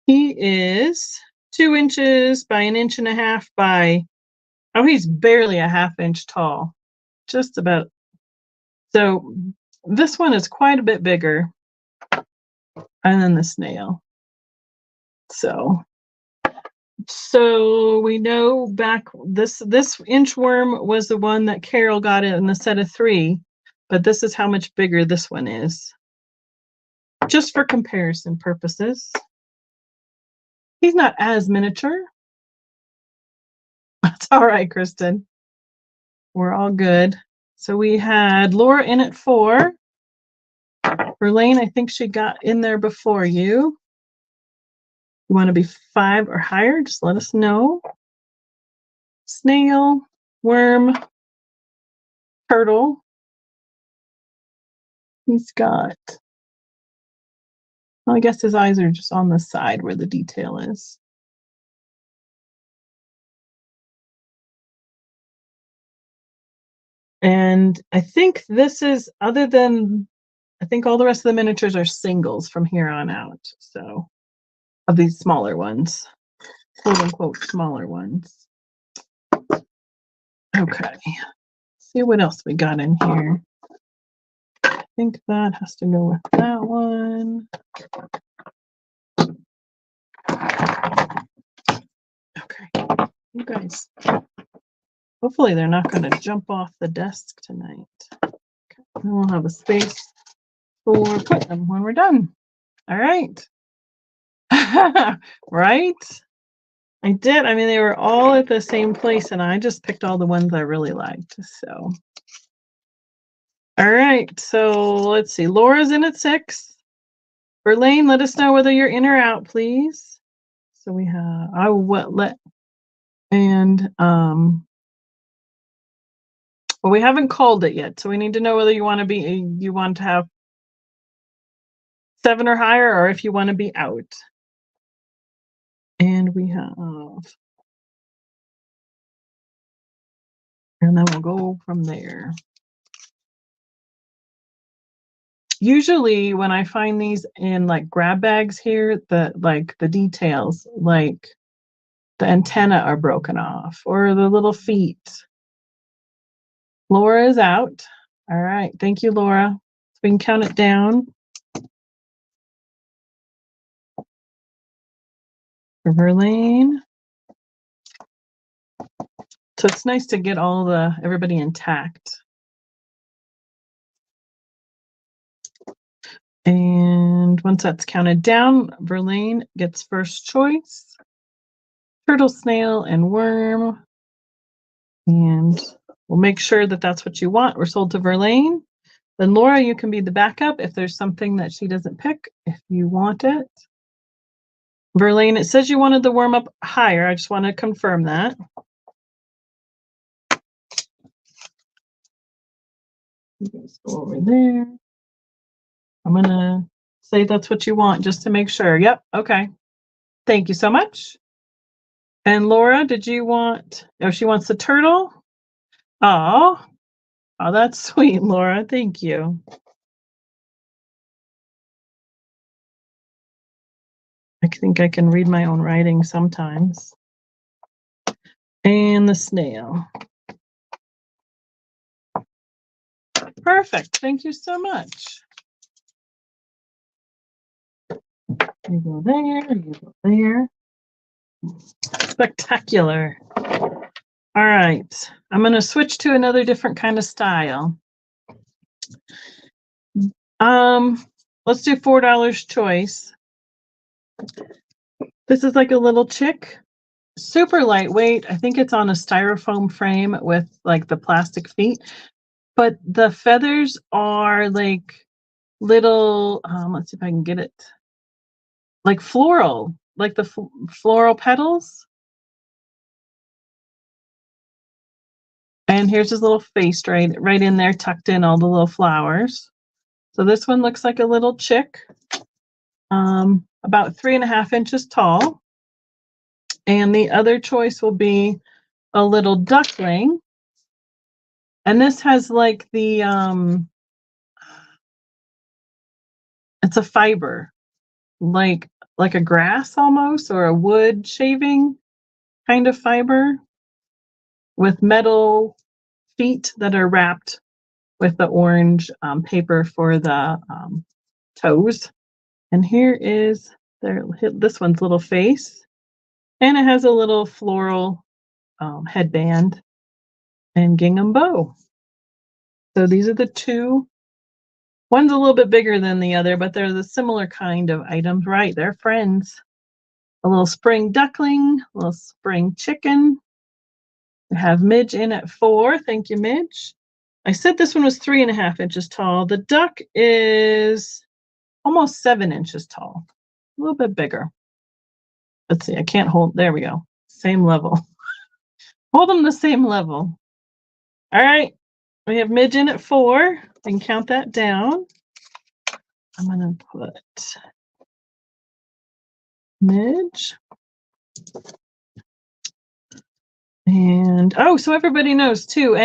He is 2 inches by 1.5 inches by, oh, he's barely a 1/2 inch tall. Just about. So this one is quite a bit bigger. And then the snail. So we know back this inchworm was the one that Carol got in the set of 3, but this is how much bigger this one is. Just for comparison purposes. He's not as miniature. That's all right, Kristen. We're all good. So we had Laura in at 4. Verlaine, I think she got in there before you. You want to be 5 or higher? Just let us know. Snail, worm, turtle. He's got, well, I guess his eyes are just on the side where the detail is. And I think this is, other than, I think all the rest of the miniatures are singles from here on out. So, of these smaller ones, quote unquote smaller ones. Okay, see what else we got in here. I think that has to go with that one. Okay, you guys, hopefully they're not going to jump off the desk tonight. Okay. And we'll have a space for put them when we're done. All right. Right? I did. I mean, they were all at the same place, and I just picked all the ones I really liked. So, all right. So let's see. Laura's in at 6. Verlaine, let us know whether you're in or out, please. So we have well, we haven't called it yet, so we need to know whether you want to have 7 or higher, or if you want to be out. And we have, and then we'll go from there. Usually when I find these in like grab bags here, the details, like the antenna are broken off or the little feet. Laura is out. All right. Thank you, Laura. So we can count it down. For Verlaine. So it's nice to get everybody intact. And once that's counted down, Verlaine gets first choice. Turtle, snail, and worm. And we'll make sure that that's what you want. We're sold to Verlaine. Then Laura, you can be the backup if there's something that she doesn't pick, if you want it. Verlaine, it says you wanted the worm up higher. I just want to confirm that. Let's go over there. I'm going to say that's what you want just to make sure. Yep. Okay. Thank you so much. And Laura, did you want, she wants the turtle? Oh, Oh, that's sweet, Laura. Thank you. I think I can read my own writing sometimes. And the snail. Perfect. Thank you so much. You go there, you go there. Spectacular. All right. I'm going to switch to another different kind of style. Let's do $4 choice. This is like a little chick. Super lightweight. I think it's on a styrofoam frame with like the plastic feet. But the feathers are like little, let's see if I can get it. Like floral, like the floral petals. And here's his little face right in there, tucked in all the little flowers. So this one looks like a little chick, about 3.5 inches tall. And the other choice will be a little duckling. And this has like the, it's a fiber, like a grass almost, or a wood shaving kind of fiber with metal feet that are wrapped with the orange paper for the toes. And here is this one's little face. And it has a little floral headband and gingham bow. So these are the two. One's a little bit bigger than the other, but they're the similar kind of items, right? They're friends. A little spring duckling, a little spring chicken. We have Midge in at 4. Thank you, Midge. I said this one was 3.5 inches tall. The duck is almost 7 inches tall, a little bit bigger. Let's see, I can't hold, there we go. Same level. Hold them the same level. All right, we have Midge in at 4. I can count that down. I'm gonna put Midge. And oh, so everybody knows too,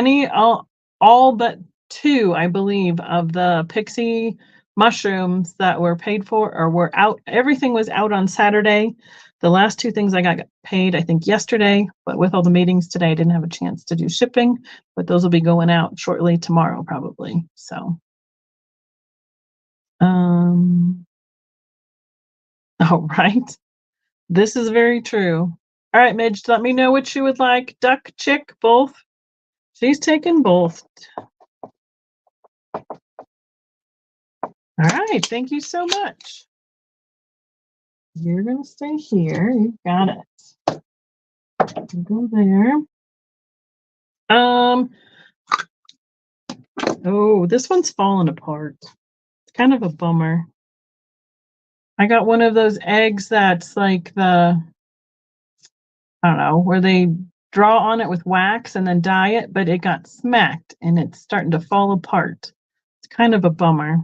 all but 2, I believe, of the pixie mushrooms that were paid for or were out. Everything was out on Saturday. The last 2 things I got paid, I think, yesterday, but with all the meetings today, I didn't have a chance to do shipping, but those will be going out shortly tomorrow, probably. So, oh, right. This is very true. All right, Midge, let me know what you would like. Duck, chick, both. She's taking both. All right, thank you so much. You're going to stay here. You've got it. You go there. Oh, this one's falling apart. It's kind of a bummer. I got one of those eggs that's like I don't know, where they draw on it with wax and then dye it, but it got smacked and it's starting to fall apart. It's kind of a bummer.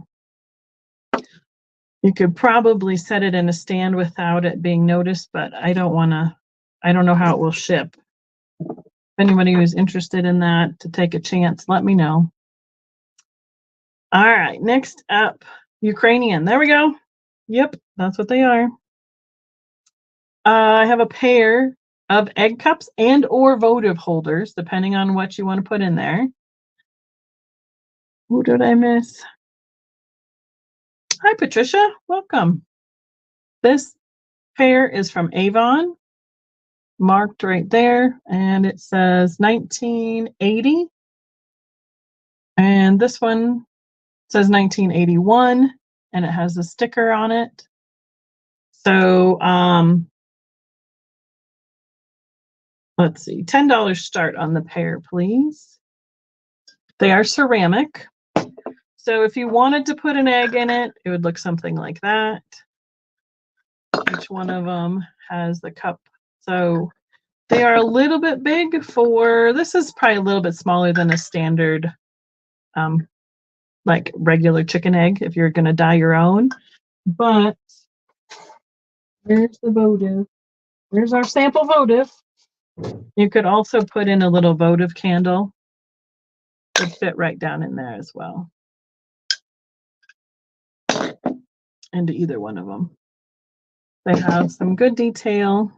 You could probably set it in a stand without it being noticed, but I don't know how it will ship. If anybody who's interested in that to take a chance, let me know. All right, next up, Ukrainian. There we go. Yep, that's what they are. I have a pair of egg cups and or votive holders, depending on what you want to put in there. Who did I miss? Hi, Patricia. Welcome. This pair is from Avon, marked right there, and it says 1980. And this one says 1981, and it has a sticker on it. So, let's see, $10 start on the pair, please. They are ceramic. So if you wanted to put an egg in it, it would look something like that. Each one of them has the cup. So they are a little bit big this is probably a little bit smaller than a standard, like regular chicken egg if you're going to dye your own. But there's the votive. There's our sample votive. You could also put in a little votive candle would fit right down in there as well. Into either one of them. They have some good detail.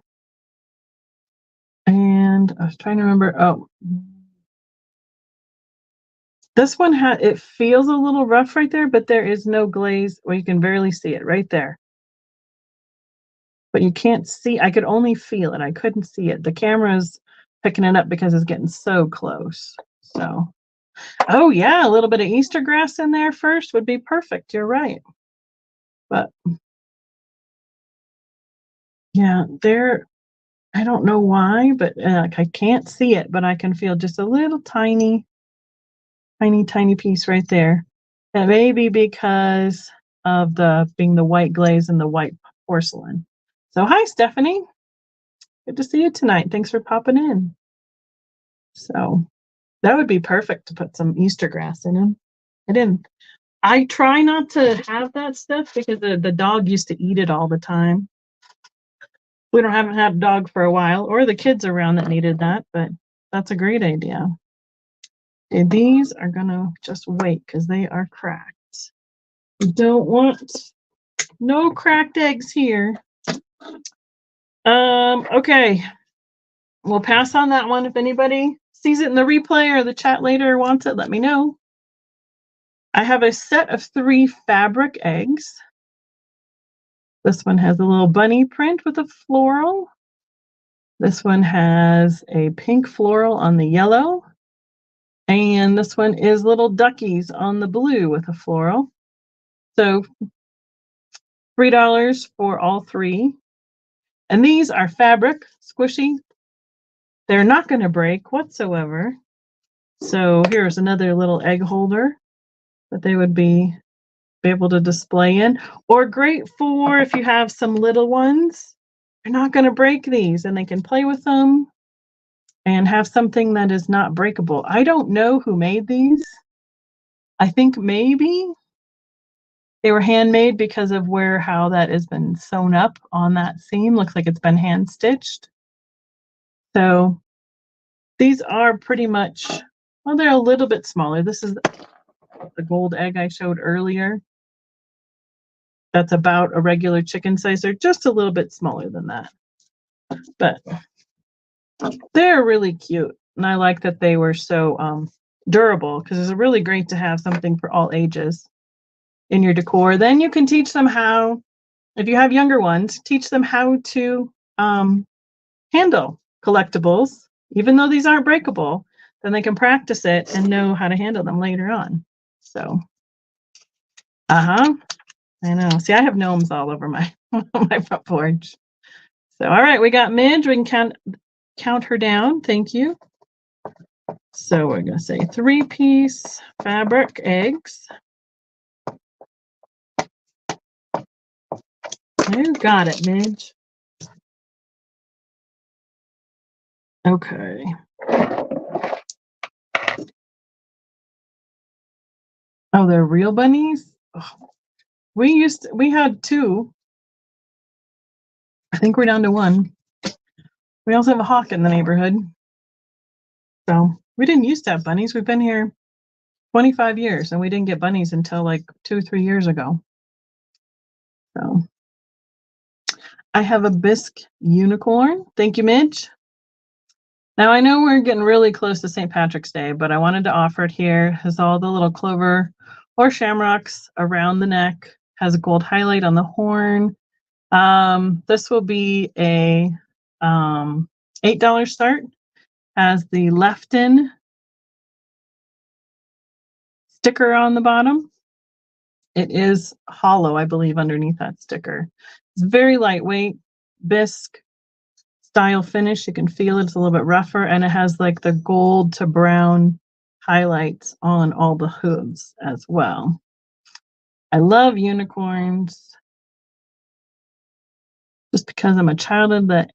And I was trying to remember, oh, this one it feels a little rough right there, but there is no glaze, or you can barely see it right there. But you can't see, I could only feel it. I couldn't see it. The camera's picking it up because it's getting so close. So, oh yeah, a little bit of Easter grass in there first would be perfect. You're right. But yeah, I don't know why, but I can't see it, but I can feel just a little tiny piece right there. That may be because of being the white glaze and the white porcelain. So hi, Stephanie. Good to see you tonight. Thanks for popping in. So that would be perfect to put some Easter grass in them. I try not to have that stuff because the dog used to eat it all the time. We haven't had a dog for a while, or the kids around that needed that, but that's a great idea. Okay, these are gonna just wait because they are cracked. We don't want no cracked eggs here. Okay. We'll pass on that one. If anybody sees it in the replay or the chat later or wants it, let me know. I have a set of 3 fabric eggs. This one has a little bunny print with a floral. This one has a pink floral on the yellow. And this one is little duckies on the blue with a floral. So $3 for all 3. And these are fabric, squishy. They're not going to break whatsoever. So here's another little egg holder that they would be able to display in, or great for if you have some little ones. They're not going to break these, and they can play with them and have something that is not breakable. I don't know who made these. I think maybe they were handmade because of how that has been sewn up on that seam. Looks like it's been hand stitched. So these are pretty much, well, they're a little bit smaller. This is the gold egg I showed earlier. That's about a regular chicken size. They're just a little bit smaller than that. But they're really cute. And I like that they were so durable, because it's really great to have something for all ages in your decor. Then you can teach them how, if you have younger ones, teach them how to handle collectibles. Even though these aren't breakable, then they can practice it and know how to handle them later on. So, I know. See, I have gnomes all over my my front porch. So, all right, we got Midge. We can count her down. Thank you. So we're going to say 3-piece fabric eggs. You got it, Midge. Okay. Oh, they're real bunnies? Oh. We had 2. I think we're down to 1. We also have a hawk in the neighborhood. So we didn't used to have bunnies. We've been here 25 years, and we didn't get bunnies until like 2 or 3 years ago. So I have a bisque unicorn. Thank you, Midge. Now I know we're getting really close to St. Patrick's Day, but I wanted to offer it here. It has all the little clover or shamrocks around the neck, has a gold highlight on the horn. This will be a $8 start. Has the Lefton sticker on the bottom. It is hollow, I believe, underneath that sticker. It's very lightweight, bisque style finish. You can feel it's a little bit rougher, and it has like the gold to brown highlights on all the hooves as well. I love unicorns just because I'm a child of I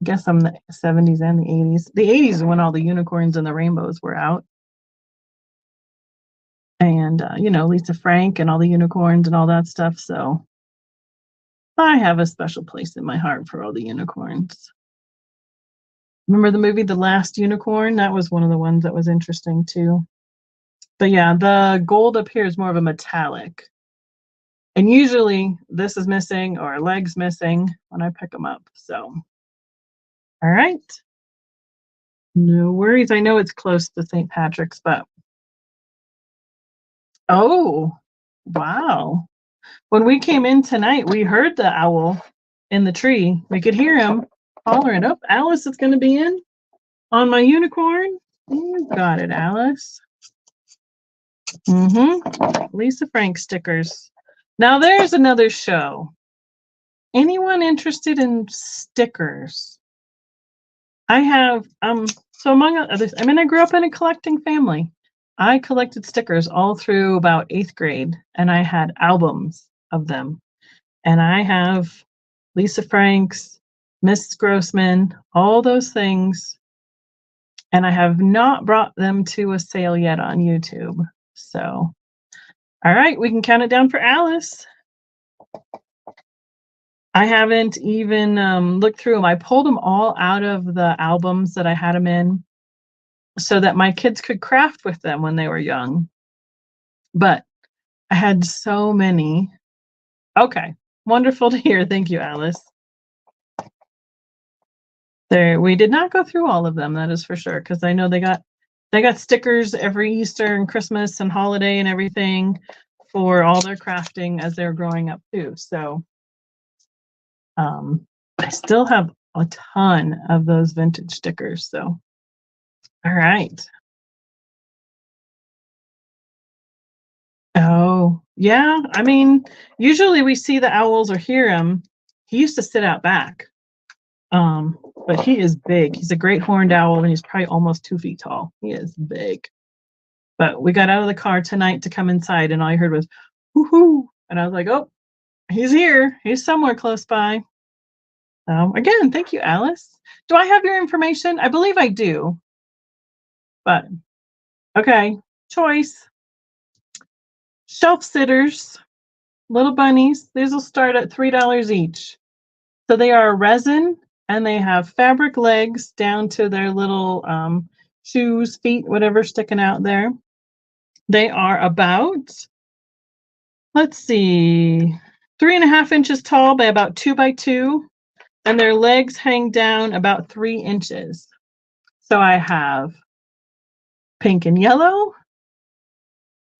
guess I'm the 70s and the 80s. The 80s is when all the unicorns and the rainbows were out. And, Lisa Frank and all the unicorns and all that stuff. So I have a special place in my heart for all the unicorns. Remember the movie The Last Unicorn? That was one of the ones that was interesting too. But yeah, the gold up here is more of a metallic. And usually this is missing or a leg's missing when I pick them up. So, all right. No worries. I know it's close to St. Patrick's, but oh, wow. When we came in tonight, we heard the owl in the tree. We could hear him hollering. Oh, Alice is going to be in on my unicorn. You got it, Alice. Lisa Frank stickers. Now there's another show. Anyone interested in stickers? I have, so among others, I mean, I grew up in a collecting family. I collected stickers all through about 8th grade, and I had albums of them. And I have Lisa Franks, Miss Grossman, all those things. And I have not brought them to a sale yet on YouTube. So, all right, we can count it down for Alice. I haven't even looked through them. I pulled them all out of the albums that I had them in so that my kids could craft with them when they were young. But I had so many. Okay, wonderful to hear. Thank you, Alice. There, we did not go through all of them, that is for sure, because I know they got stickers every Easter and Christmas and holiday and everything for all their crafting as they're growing up too. So I still have a ton of those vintage stickers. So, all right. Oh, yeah. I mean, usually we see the owls or hear him. He used to sit out back. But he is big. He's a great horned owl, and he's probably almost 2 feet tall. He is big. But we got out of the car tonight to come inside, and all I heard was, woohoo. And I was like, oh, he's here. He's somewhere close by. Again, thank you, Alice. Do I have your information? I believe I do. But, okay, choice. Shelf sitters, little bunnies. These will start at $3 each. So they are resin, and they have fabric legs down to their little shoes, feet, whatever sticking out there. They are about, let's see, 3.5 inches tall by about 2 by 2, and their legs hang down about 3 inches. So I have pink and yellow,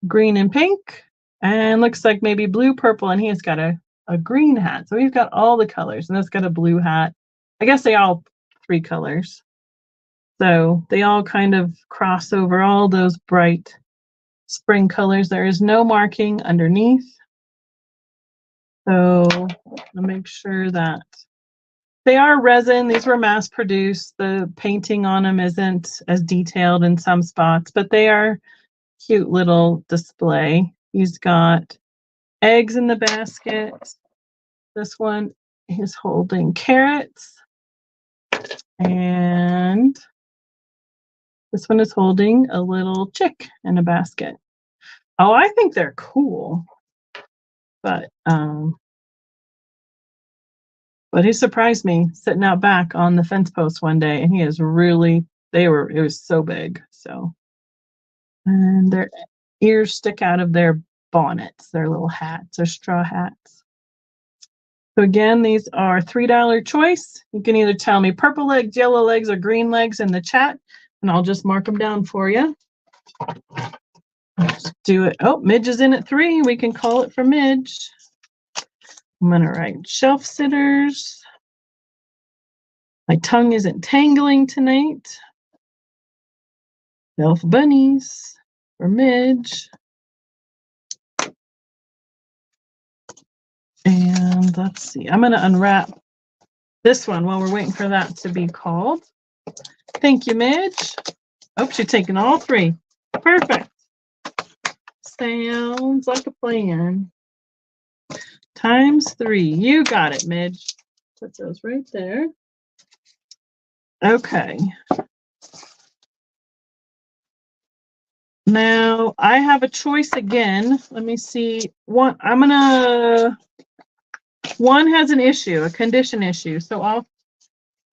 green and pink, and looks like maybe blue, purple, and he's got a green hat. So he's got all the colors, and it's got a blue hat. I guess they all 3 colors. So they all kind of cross over all those bright spring colors. There is no marking underneath. So I'll make sure that they are resin. These were mass produced. The painting on them isn't as detailed in some spots, but they are cute little display. He's got eggs in the basket. This one is holding carrots. And this one is holding a little chick in a basket. Oh, I think they're cool. But he surprised me sitting out back on the fence post one day, and he is really, it was so big. So, and their ears stick out of their bonnets, their little hats, their straw hats. So again, these are $3 choice. You can either tell me purple legs, yellow legs, or green legs in the chat, and I'll just mark them down for you. Let's do it. Oh, Midge is in at 3. We can call it for Midge. I'm going to write shelf sitters. My tongue isn't tangling tonight. Shelf bunnies for Midge. And let's see. I'm going to unwrap this one while we're waiting for that to be called. Thank you, Midge. Oh, she's taking all 3. Perfect. Sounds like a plan. Times 3. You got it, Midge. Put those right there. Okay. Now I have a choice again. Let me see. One has an issue, a condition issue. So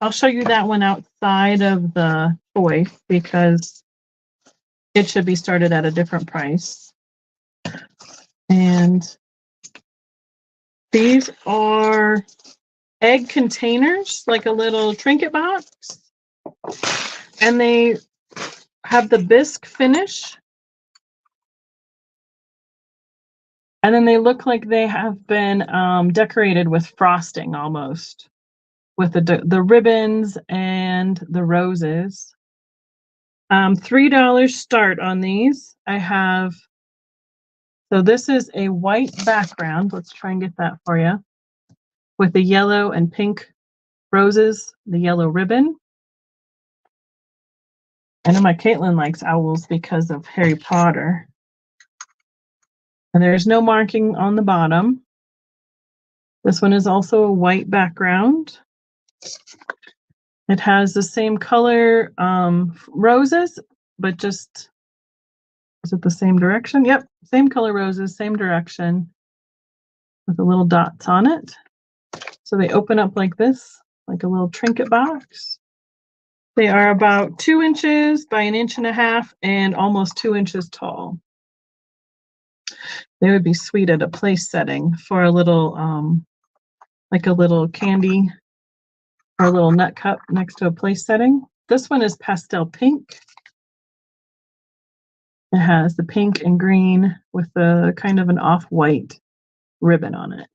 I'll show you that one outside of the toy because it should be started at a different price. And these are egg containers, like a little trinket box. And they have the bisque finish. And then they look like they have been decorated with frosting almost, with the ribbons and the roses. $3 start on these. I have, so this is a white background. Let's try and get that for you. With the yellow and pink roses, the yellow ribbon. I know my Caitlin likes owls because of Harry Potter. And there's no marking on the bottom. This one is also a white background. It has the same color roses, but just, is it the same direction? Yep, same color roses, same direction, with the little dots on it. So they open up like this, like a little trinket box. They are about 2 inches by 1.5 inches and almost 2 inches tall. They would be sweet at a place setting for a little, like a little candy or a little nut cup next to a place setting. This one is pastel pink. It has the pink and green with a kind of an off-white ribbon on it.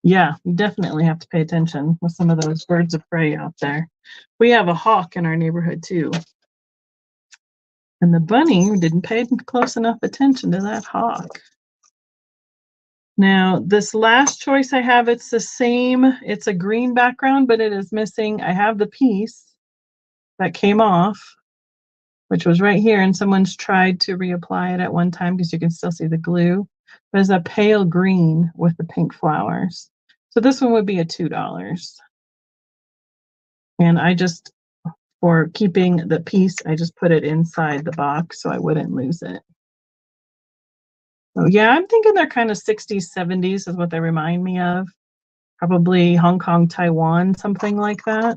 Yeah, you definitely have to pay attention with some of those birds of prey out there. We have a hawk in our neighborhood too. And the bunny didn't pay close enough attention to that hawk. Now, this last choice I have, it's the same. It's a green background, but it is missing. I have the piece that came off, which was right here, and someone's tried to reapply it at one time because you can still see the glue. There's a pale green with the pink flowers. So this one would be a $2. And I just, for keeping the piece, I just put it inside the box so I wouldn't lose it. So yeah, I'm thinking they're kind of 60s, 70s is what they remind me of. Probably Hong Kong, Taiwan, something like that.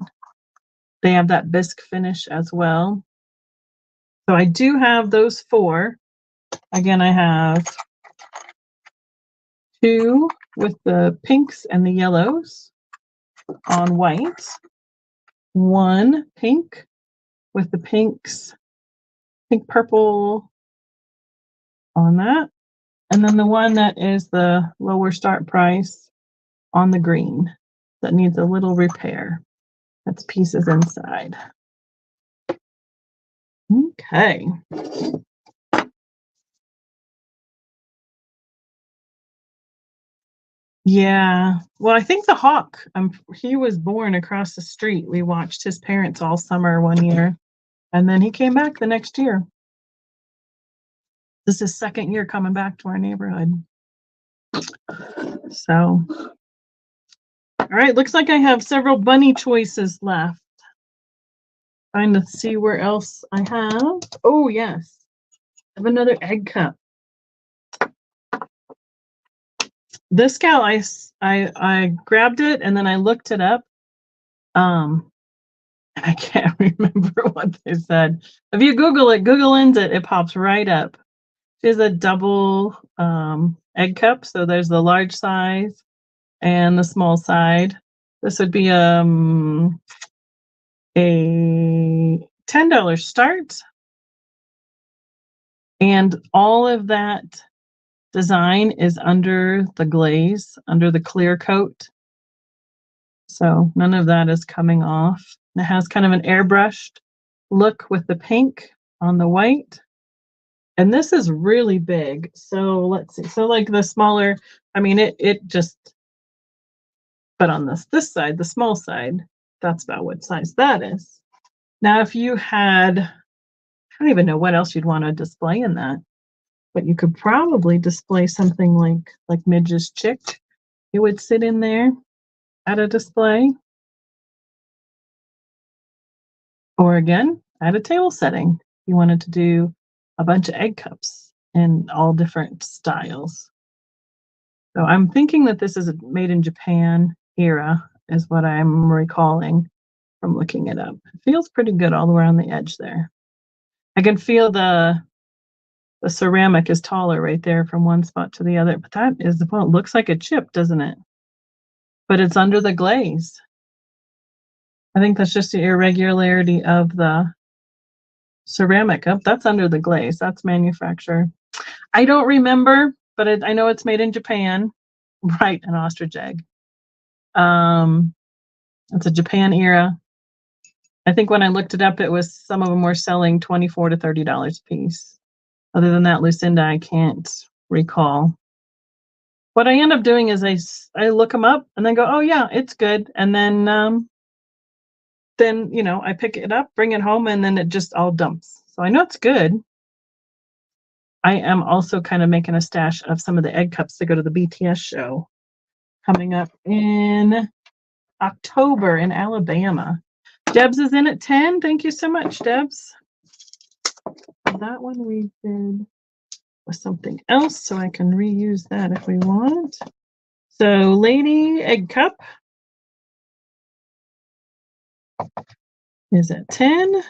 They have that bisque finish as well. So I do have those 4. Again, I have 2 with the pinks and the yellows on white. 1 pink with the pinks, pink purple on that. And then the one that is the lower start price on the green that needs a little repair. That's pieces inside. Okay. Yeah. Well, I think the hawk, he was born across the street. We watched his parents all summer one year, and then he came back the next year. This is his 2nd year coming back to our neighborhood. So, all right, looks like I have several bunny choices left. Trying to see where else I have. Oh, yes. I have another egg cup. This gal, I grabbed it and then I looked it up. I can't remember what they said. If you Google it, it pops right up. She has a double egg cup, so there's the large size and the small side. This would be a $10 start. And all of that design is under the glaze, under the clear coat. So none of that is coming off. It has kind of an airbrushed look with the pink on the white. And this is really big. So let's see. So like the smaller, I mean, it just, but on this side, the small side, that's about what size that is. Now, if you had, I don't even know what else you'd want to display in that, but you could probably display something like Midge's chick. It would sit in there at a display. Or again, at a table setting. You wanted to do a bunch of egg cups in all different styles. So I'm thinking that this is a made in Japan era, is what I'm recalling from looking it up. It feels pretty good all around the edge there. I can feel the ceramic is taller right there from one spot to the other, but that is, well, it looks like a chip, doesn't it? But it's under the glaze. I think that's just the irregularity of the ceramic. Oh, that's under the glaze. That's manufacturer. I don't remember, but I know it's made in Japan. Right, an ostrich egg. It's a Japan era. I think when I looked it up, it was, some of them were selling $24 to $30 a piece. Other than that, Lucinda, I can't recall. What I end up doing is I look them up and then go, oh yeah, it's good, and then I pick it up, bring it home, and then it just all dumps. So I know it's good. I am also kind of making a stash of some of the egg cups to go to the BTS show coming up in October in Alabama. Debs is in at 10. Thank you so much, Debs. That one we did with something else, so I can reuse that if we want. So Lady Egg Cup is at 10. And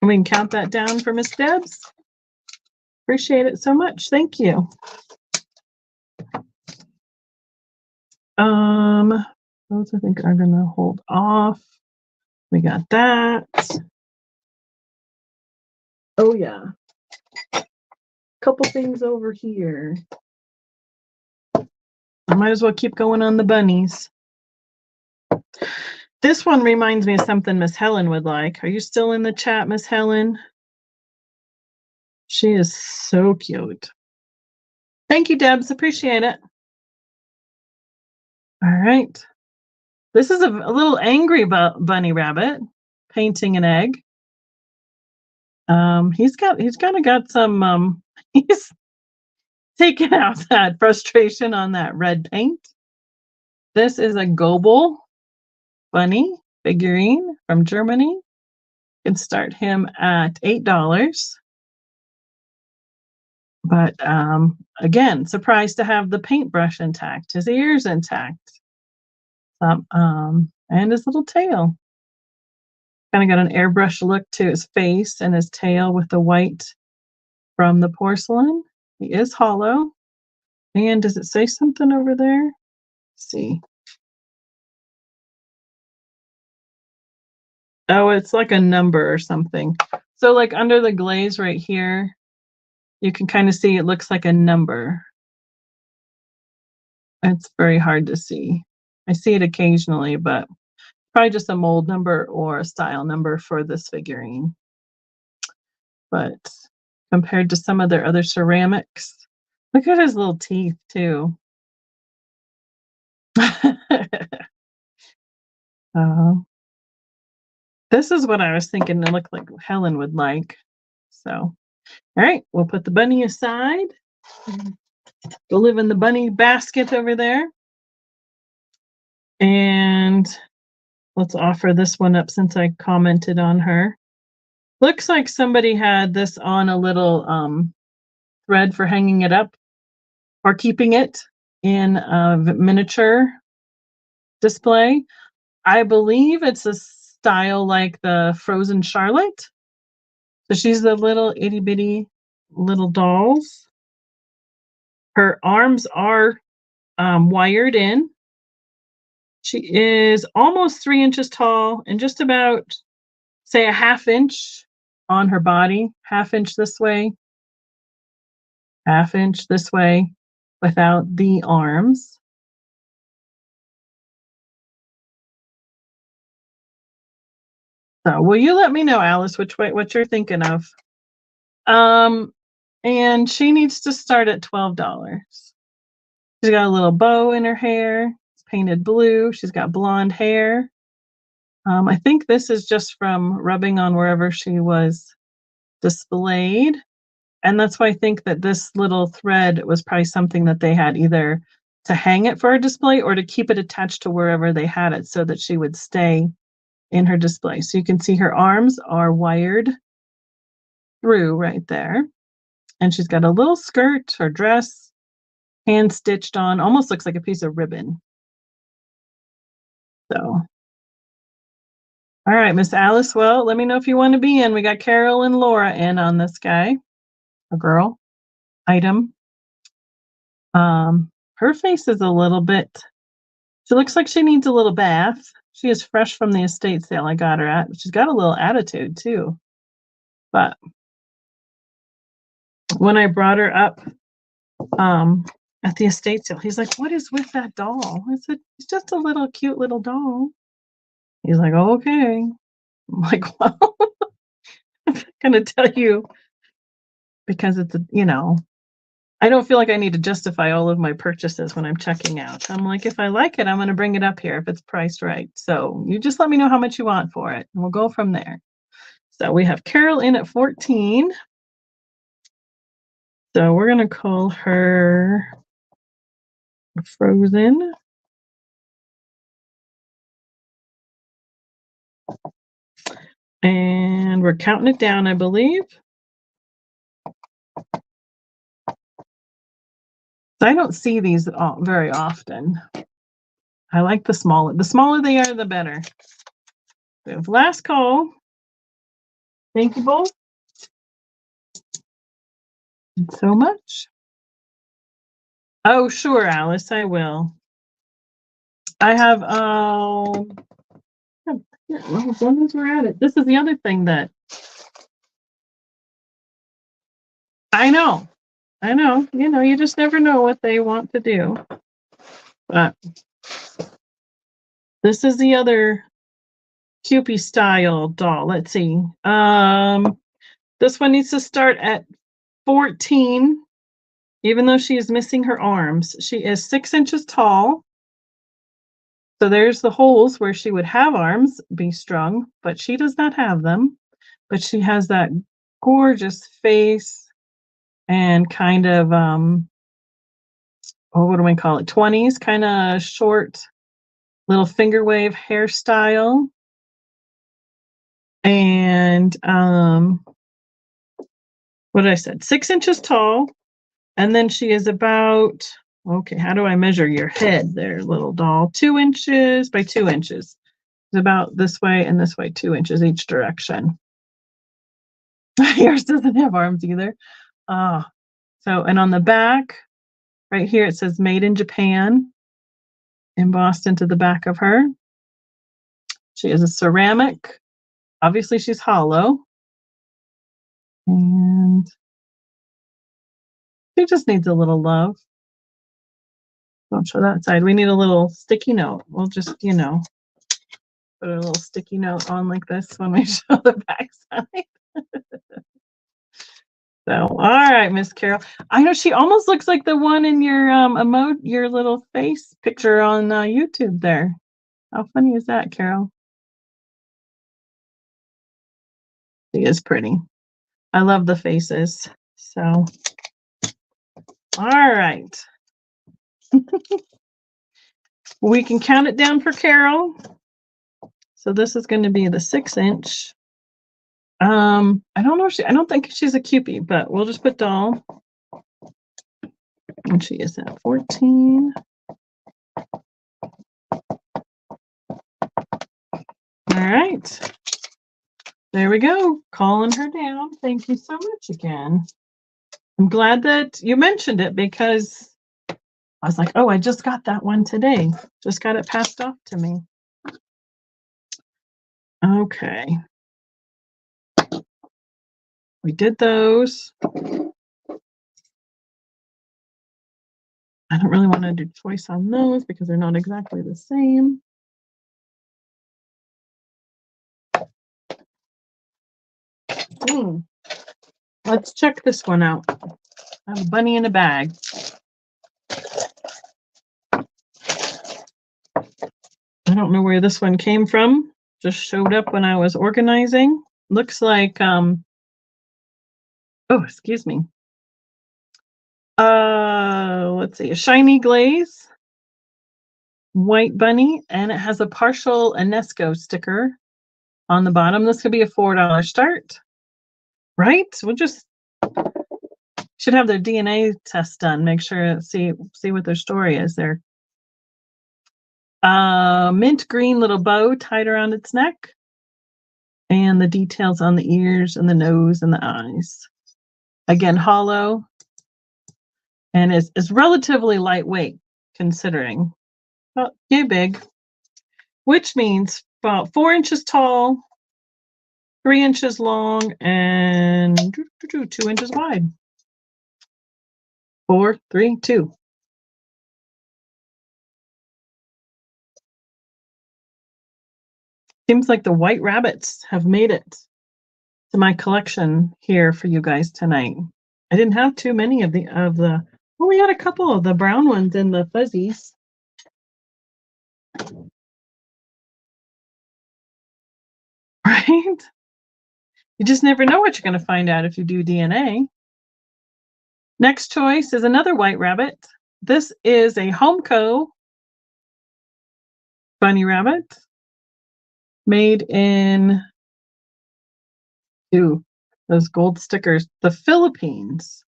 we can count that down for Miss Debs. Appreciate it so much. Thank you. Those I think are gonna hold off. We got that. Oh yeah. Couple things over here. I might as well keep going on the bunnies. This one reminds me of something Miss Helen would like. Are you still in the chat, Miss Helen? She is so cute. Thank you, Debs. Appreciate it. All right. This is a little angry bunny rabbit painting an egg. He's kind of got some, he's taken out that frustration on that red paint. This is a Goebel bunny figurine from Germany. You can start him at $8. But again, surprised to have the paintbrush intact, his ears intact, and his little tail. Kind of got an airbrush look to his face and his tail with the white from the porcelain. He is hollow. And does it say something over there? Let's see. Oh, it's like a number or something. So like under the glaze right here, you can kind of see it looks like a number. It's very hard to see. I see it occasionally, but probably just a mold number or a style number for this figurine. But compared to some of their other ceramics, look at his little teeth too. This is what I was thinking it looked like Helen would like. So, all right, we'll put the bunny aside. Go live in the bunny basket over there. And let's offer this one up since I commented on her. Looks like somebody had this on a little thread for hanging it up or keeping it in a miniature display. I believe it's a style like the Frozen Charlotte. So she's the little itty bitty little dolls. Her arms are wired in. She is almost 3 inches tall and just about, say, a ½ inch on her body, ½ inch this way, ½ inch this way, without the arms. So will you let me know, Alice, what you're thinking of? And she needs to start at $12. She's got a little bow in her hair. It's painted blue. She's got blonde hair. I think this is just from rubbing on wherever she was displayed. And that's why I think that this little thread was probably something that they had either to hang it for a display or to keep it attached to wherever they had it so that she would stay in her display. So you can see her arms are wired through right there. And she's got a little skirt or dress, hand stitched on, almost looks like a piece of ribbon. So All right, Miss Alice. Well, let me know if you want to be in. We got Carol and Laura in on this guy, a girl item. Her face is a little bit. She looks like she needs a little bath. She is fresh from the estate sale I got her at. She's got a little attitude too. But when I brought her up at the estate sale, he's like, "What is with that doll?" I said, "It's just a little cute little doll." He's like, "Oh, okay." I'm like, "Well, I'm not gonna tell you because it's I don't feel like I need to justify all of my purchases when I'm checking out. I'm like, if I like it, I'm gonna bring it up here if it's priced right. So you just let me know how much you want for it, and we'll go from there." So we have Carol in at 14. So we're gonna call her Frozen. And we're counting it down, I believe. I don't see these very often. I like the smaller. The smaller they are, the better. We have last call. Thank you both so much. Oh, sure, Alice, I will. I have, as long as we're at it. This is the other thing that I know. You just never know what they want to do. But this is the other Kewpie style doll. Let's see. This one needs to start at 14, even though she is missing her arms. She is 6 inches tall. So there's the holes where she would have arms be strung, but she does not have them. But she has that gorgeous face and kind of what do we call it? 20s, kind of short little finger wave hairstyle. And what I said, 6 inches tall. And then she is about, okay, how do I measure your head there, little doll? 2 inches by 2 inches. It's about this way and this way, 2 inches each direction. Yours doesn't have arms either. So, and on the back, right here, it says made in Japan, embossed into the back of her. She is a ceramic. Obviously, she's hollow. And she just needs a little love. Don't show that side. We need a little sticky note. We'll just, put a little sticky note on like this when we show the back side. So, all right, Miss Carol. I know she almost looks like the one in your your little face picture on YouTube there. How funny is that, Carol? She is pretty. I love the faces. So, all right. We can count it down for Carol. So this is going to be the 6 inch. I don't know. I don't think she's a Kewpie, but we'll just put doll. And she is at 14. All right. There we go. Calling her down. Thank you so much again. I'm glad that you mentioned it because I was like, oh, I just got that one today. Just got it passed off to me. Okay. We did those. I don't really want to do choice on those because they're not exactly the same. Let's check this one out. I have a bunny in a bag. I don't know where this one came from. Just showed up when I was organizing. Looks like, oh, excuse me. Let's see, a shiny glaze, white bunny, and it has a partial UNESCO sticker on the bottom. This could be a $4 start, right? We'll just should have their DNA test done. Make sure see what their story is there. Mint green little bow tied around its neck. And the details on the ears and the nose and the eyes. Again, hollow. And it's relatively lightweight considering. Well, yay big. Which means about 4 inches tall, 3 inches long, and 2 inches wide. 4, 3, 2. Seems like the white rabbits have made it to my collection here for you guys tonight. I didn't have too many of the well, we had a couple of the brown ones and the fuzzies. Right? You just never know what you're going to find out if you do DNA. Next choice is another white rabbit. This is a Homeco bunny rabbit made in those gold stickers, the Philippines.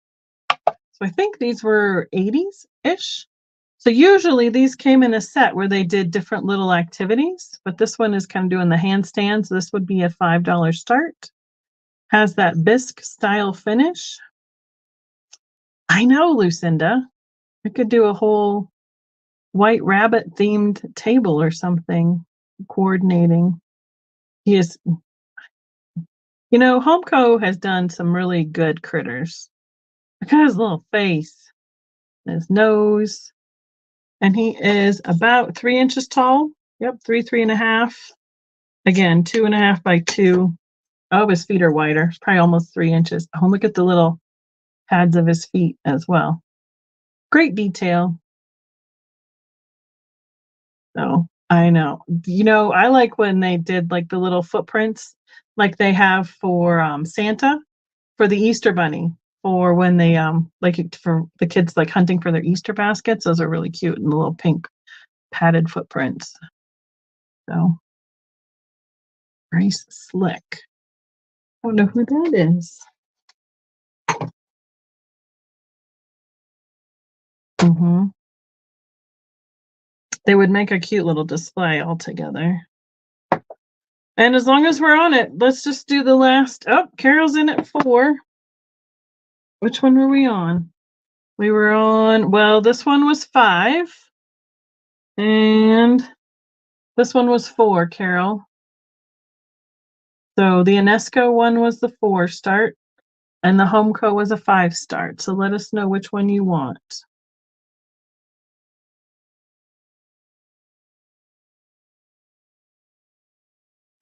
So I think these were 80s-ish. So usually these came in a set where they did different little activities, but this one is kind of doing the handstands. This would be a $5 start. Has that bisque style finish. I know, Lucinda. I could do a whole white rabbit themed table or something, coordinating. He is, Homeco has done some really good critters. Look at his little face, his nose, and he is about 3 inches tall. Yep, 3.5. Again, 2.5 by 2. Oh, his feet are wider. It's probably almost 3 inches. Oh, look at the little pads of his feet as well. Great detail. So I know. I like when they did like the little footprints like they have for Santa for the Easter bunny, or when they like for the kids like hunting for their Easter baskets. Those are really cute, and the little pink padded footprints. So Grace Slick. I don't know who that is. They would make a cute little display all together. And as long as we're on it, let's just do the last. Oh, Carol's in at 4. Which one were we on? We were on, well, this one was 5. And this one was 4, Carol. So the UNESCO one was the 4 start, and the Homeco was a 5 start. So let us know which one you want.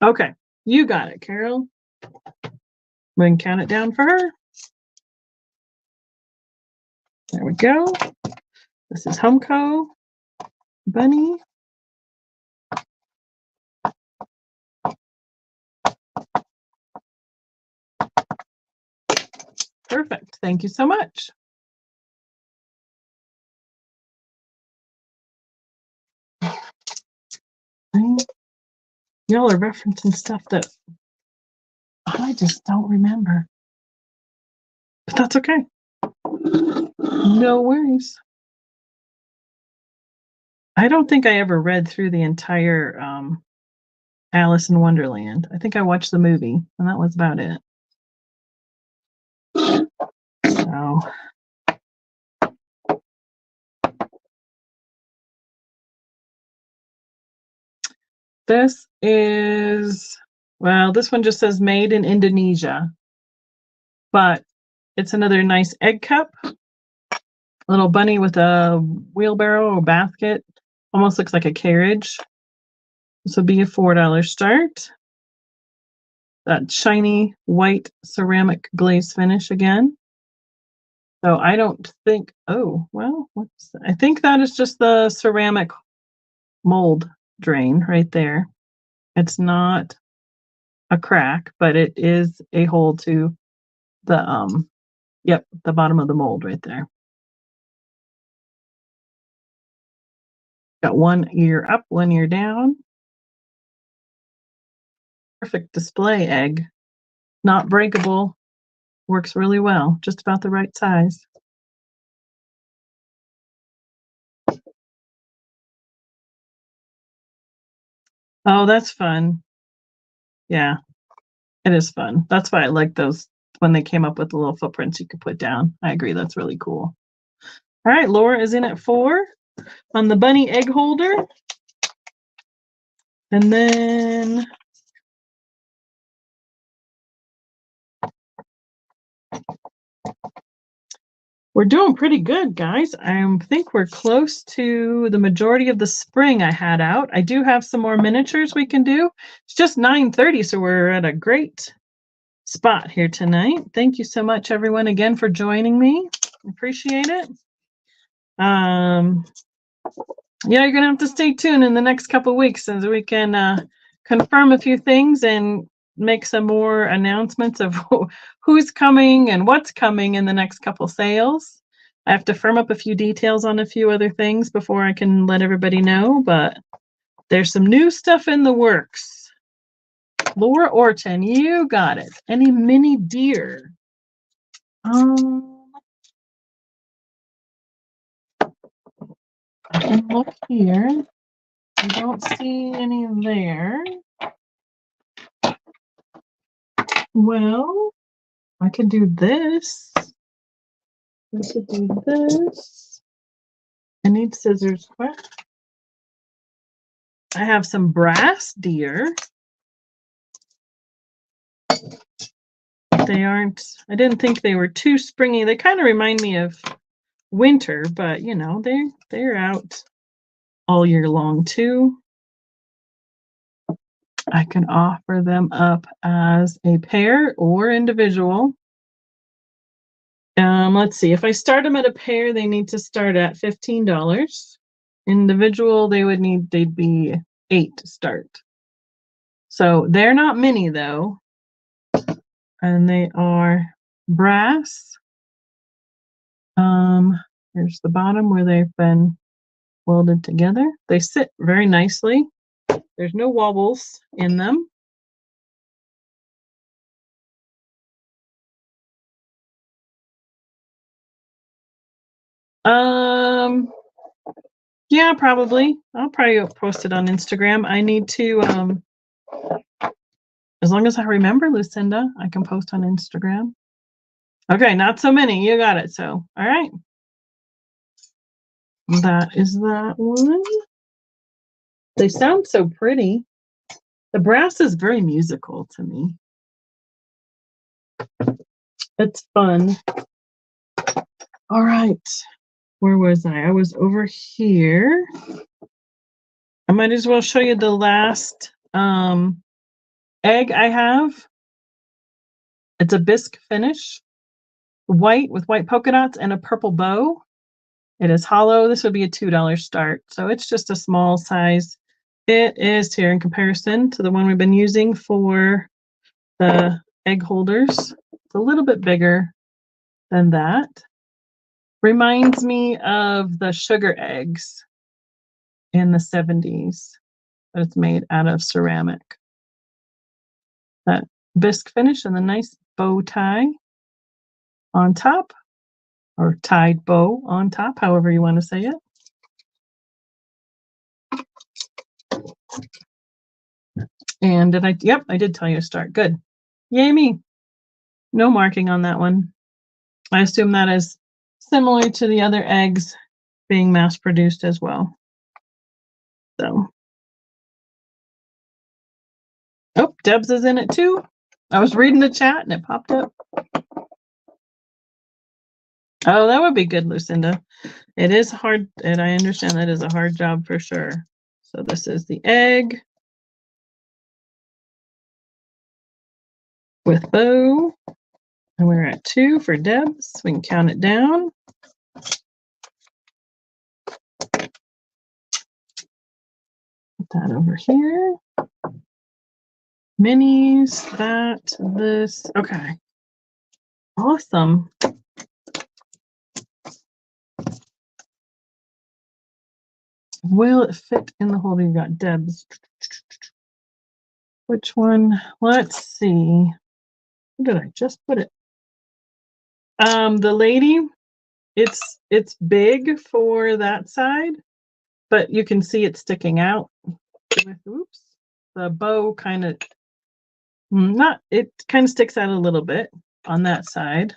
Okay, you got it, Carol. We can count it down for her. There we go. This is Homeco bunny. Perfect. Thank you so much. Y'all are referencing stuff that I just don't remember. But that's okay. No worries. I don't think I ever read through the entire Alice in Wonderland. I think I watched the movie, and that was about it. So this is, well, this one just says made in Indonesia, but it's another nice egg cup. Little bunny with a wheelbarrow or basket. Almost looks like a carriage. This would be a $4 start. That shiny white ceramic glaze finish again. So I don't think, oh, well, I think that is just the ceramic mold drain right there. It's not a crack, but it is a hole to the, the bottom of the mold right there. Got one ear up, one ear down. Perfect display egg. Not breakable. Works really well. Just about the right size. Oh, that's fun. Yeah. It is fun. That's why I like those when they came up with the little footprints you could put down. I agree. That's really cool. All right, Laura is in at 4 on the bunny egg holder. And then we're doing pretty good, guys. I think we're close to the majority of the spring I had out. I do have some more miniatures we can do. It's just 9:30, so we're at a great spot here tonight. Thank you so much, everyone, again for joining me. Appreciate it. Yeah, you're gonna have to stay tuned in the next couple of weeks so we can confirm a few things and make some more announcements of who's coming and what's coming in the next couple sales. I have to firm up a few details on a few other things before I can let everybody know, but there's some new stuff in the works. Laura Orton, you got it. Any mini deer? I can look here. I don't see any there. Well, I could do this. I could do this. I need scissors. What? I have some brass deer. They aren't, I didn't think they were too springy. They kind of remind me of winter, but you know, they're out all year long too. I can offer them up as a pair or individual. Let's see, if I start them at a pair, they need to start at $15. Individual, they'd be $8 to start. So they're not mini though. And they are brass. Here's the bottom where they've been welded together. They sit very nicely. There's no wobbles in them. Yeah, probably. I'll probably post it on Instagram. I need to, as long as I remember, Lucinda, I can post on Instagram. Okay, not so many. You got it. So, all right. That is that one. They sound so pretty. The brass is very musical to me. It's fun. All right. Where was I? I was over here. I might as well show you the last egg I have. It's a bisque finish, white with white polka dots and a purple bow. It is hollow. This would be a $2 start. So it's just a small size. It is here in comparison to the one we've been using for the egg holders. It's a little bit bigger than that. Reminds me of the sugar eggs in the 70s, but it's made out of ceramic. That bisque finish and the nice bow tie on top, or tied bow on top, however you want to say it. And did I? Yep, I did tell you to start. Good. Yay me. No marking on that one. I assume that is similar to the other eggs being mass produced as well. So. Oh, Debs is in it too. I was reading the chat and it popped up. Oh, that would be good, Lucinda. It is hard, and I understand that is a hard job for sure. So this is the egg with bow. And we're at 2 for Debs. We can count it down. Put that over here. Minis, that, this. Okay. Awesome. Will it fit in the holder? You got Debs. Which one? Let's see. Where did I just put it? The lady, it's big for that side, but you can see it sticking out. Oops. The bow kind of Not, it kind of sticks out a little bit on that side.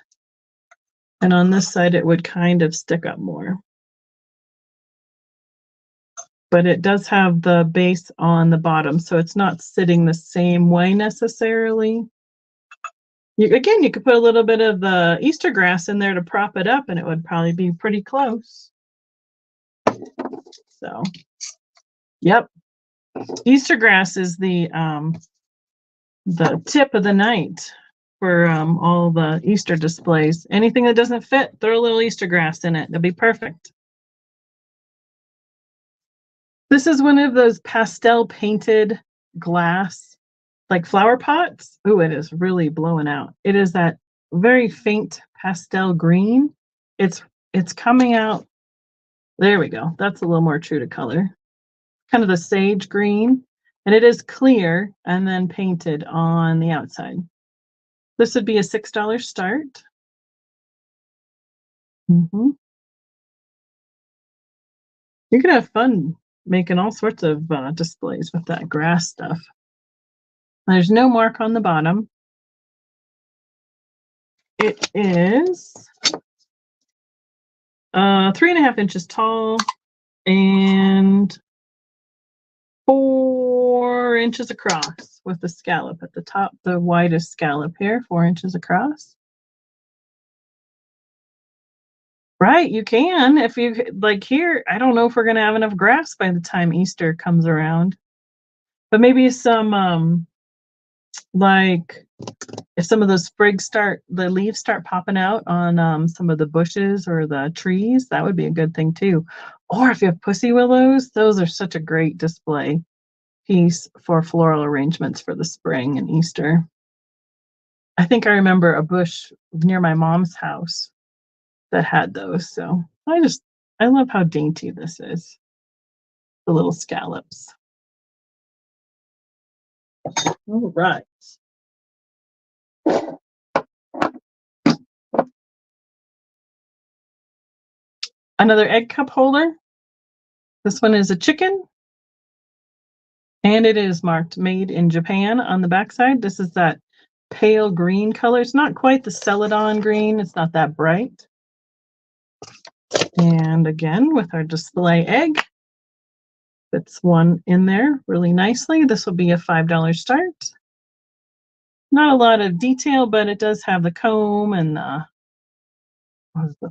And on this side, it would kind of stick up more. But it does have the base on the bottom, so it's not sitting the same way necessarily. Again, you could put a little bit of the Easter grass in there to prop it up, and it would probably be pretty close. So, yep. Easter grass is the tip of the night for all the Easter displays. Anything that doesn't fit, throw a little Easter grass in it. It'll be perfect. This is one of those pastel painted glass, like flower pots. Ooh, it is really blowing out. It is that very faint pastel green. It's coming out. There we go. That's a little more true to color. Kind of the sage green, and it is clear and then painted on the outside. This would be a $6 start. You can have fun making all sorts of displays with that grass stuff. There's no mark on the bottom. It is 3.5 inches tall and 4 inches across with the scallop at the top, the widest scallop here, 4 inches across. Right, you can. If you like here, I don't know if we're gonna have enough grass by the time Easter comes around. But maybe some like if some of those the leaves start popping out on some of the bushes or the trees, that would be a good thing too. Or if you have pussy willows, those are such a great display piece for floral arrangements for the spring and Easter. I think I remember a bush near my mom's house that had those. So I love how dainty this is. The little scallops. All right. Another egg cup holder. This one is a chicken. And it is marked made in Japan on the backside. This is that pale green color. It's not quite the Celadon green. It's not that bright. And again, with our display egg, fits one in there really nicely. This will be a $5 start. Not a lot of detail, but it does have the comb and the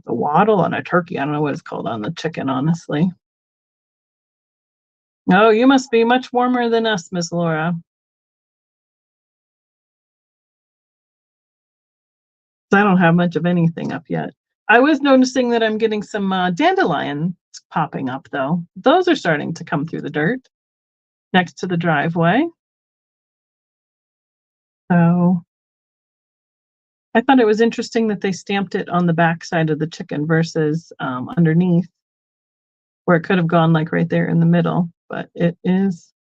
waddle on a turkey. I don't know what it's called on the chicken, honestly. Oh, you must be much warmer than us, Miss Laura. I don't have much of anything up yet. I was noticing that I'm getting some dandelions popping up, though. Those are starting to come through the dirt next to the driveway. So I thought it was interesting that they stamped it on the back side of the chicken versus underneath, where it could have gone like right there in the middle, but it is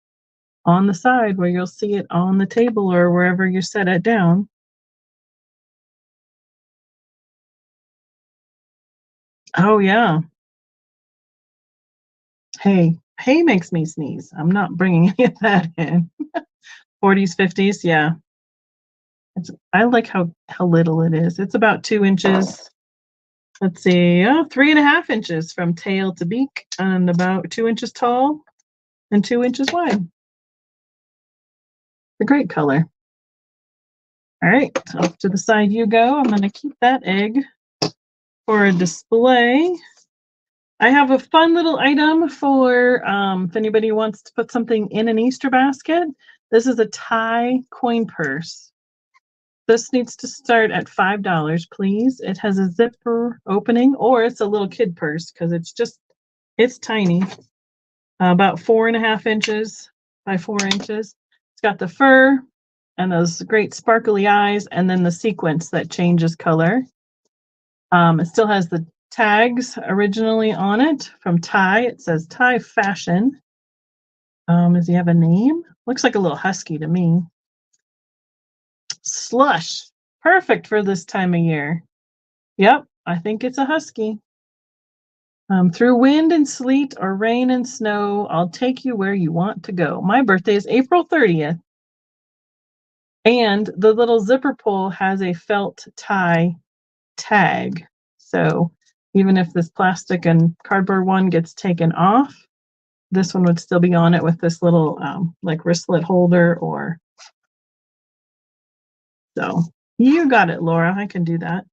on the side where you'll see it on the table or wherever you set it down. Oh, yeah. Hay makes me sneeze. I'm not bringing any of that in. 40s, 50s, yeah. I like how little it is. It's about 2 inches. Let's see, 3.5 inches from tail to beak, and about 2 inches tall and 2 inches wide. A great color. All right, off to the side you go. I'm going to keep that egg for a display. I have a fun little item for if anybody wants to put something in an Easter basket. This is a tie coin purse. This needs to start at $5, please. It has a zipper opening, or it's a little kid purse because it's tiny, about 4.5 inches by 4 inches. It's got the fur and those great sparkly eyes, and then the sequence that changes color. It still has the tags originally on it from Ty. It says Ty Fashion. Does he have a name? Looks like a little husky to me. Slush. Perfect for this time of year. Yep, I think it's a husky. Through wind and sleet or rain and snow, I'll take you where you want to go. My birthday is April 30th. And the little zipper pull has a felt tie tag. So even if this plastic and cardboard one gets taken off, this one would still be on it with this little like wristlet holder or so. You got it, Laura. I can do that.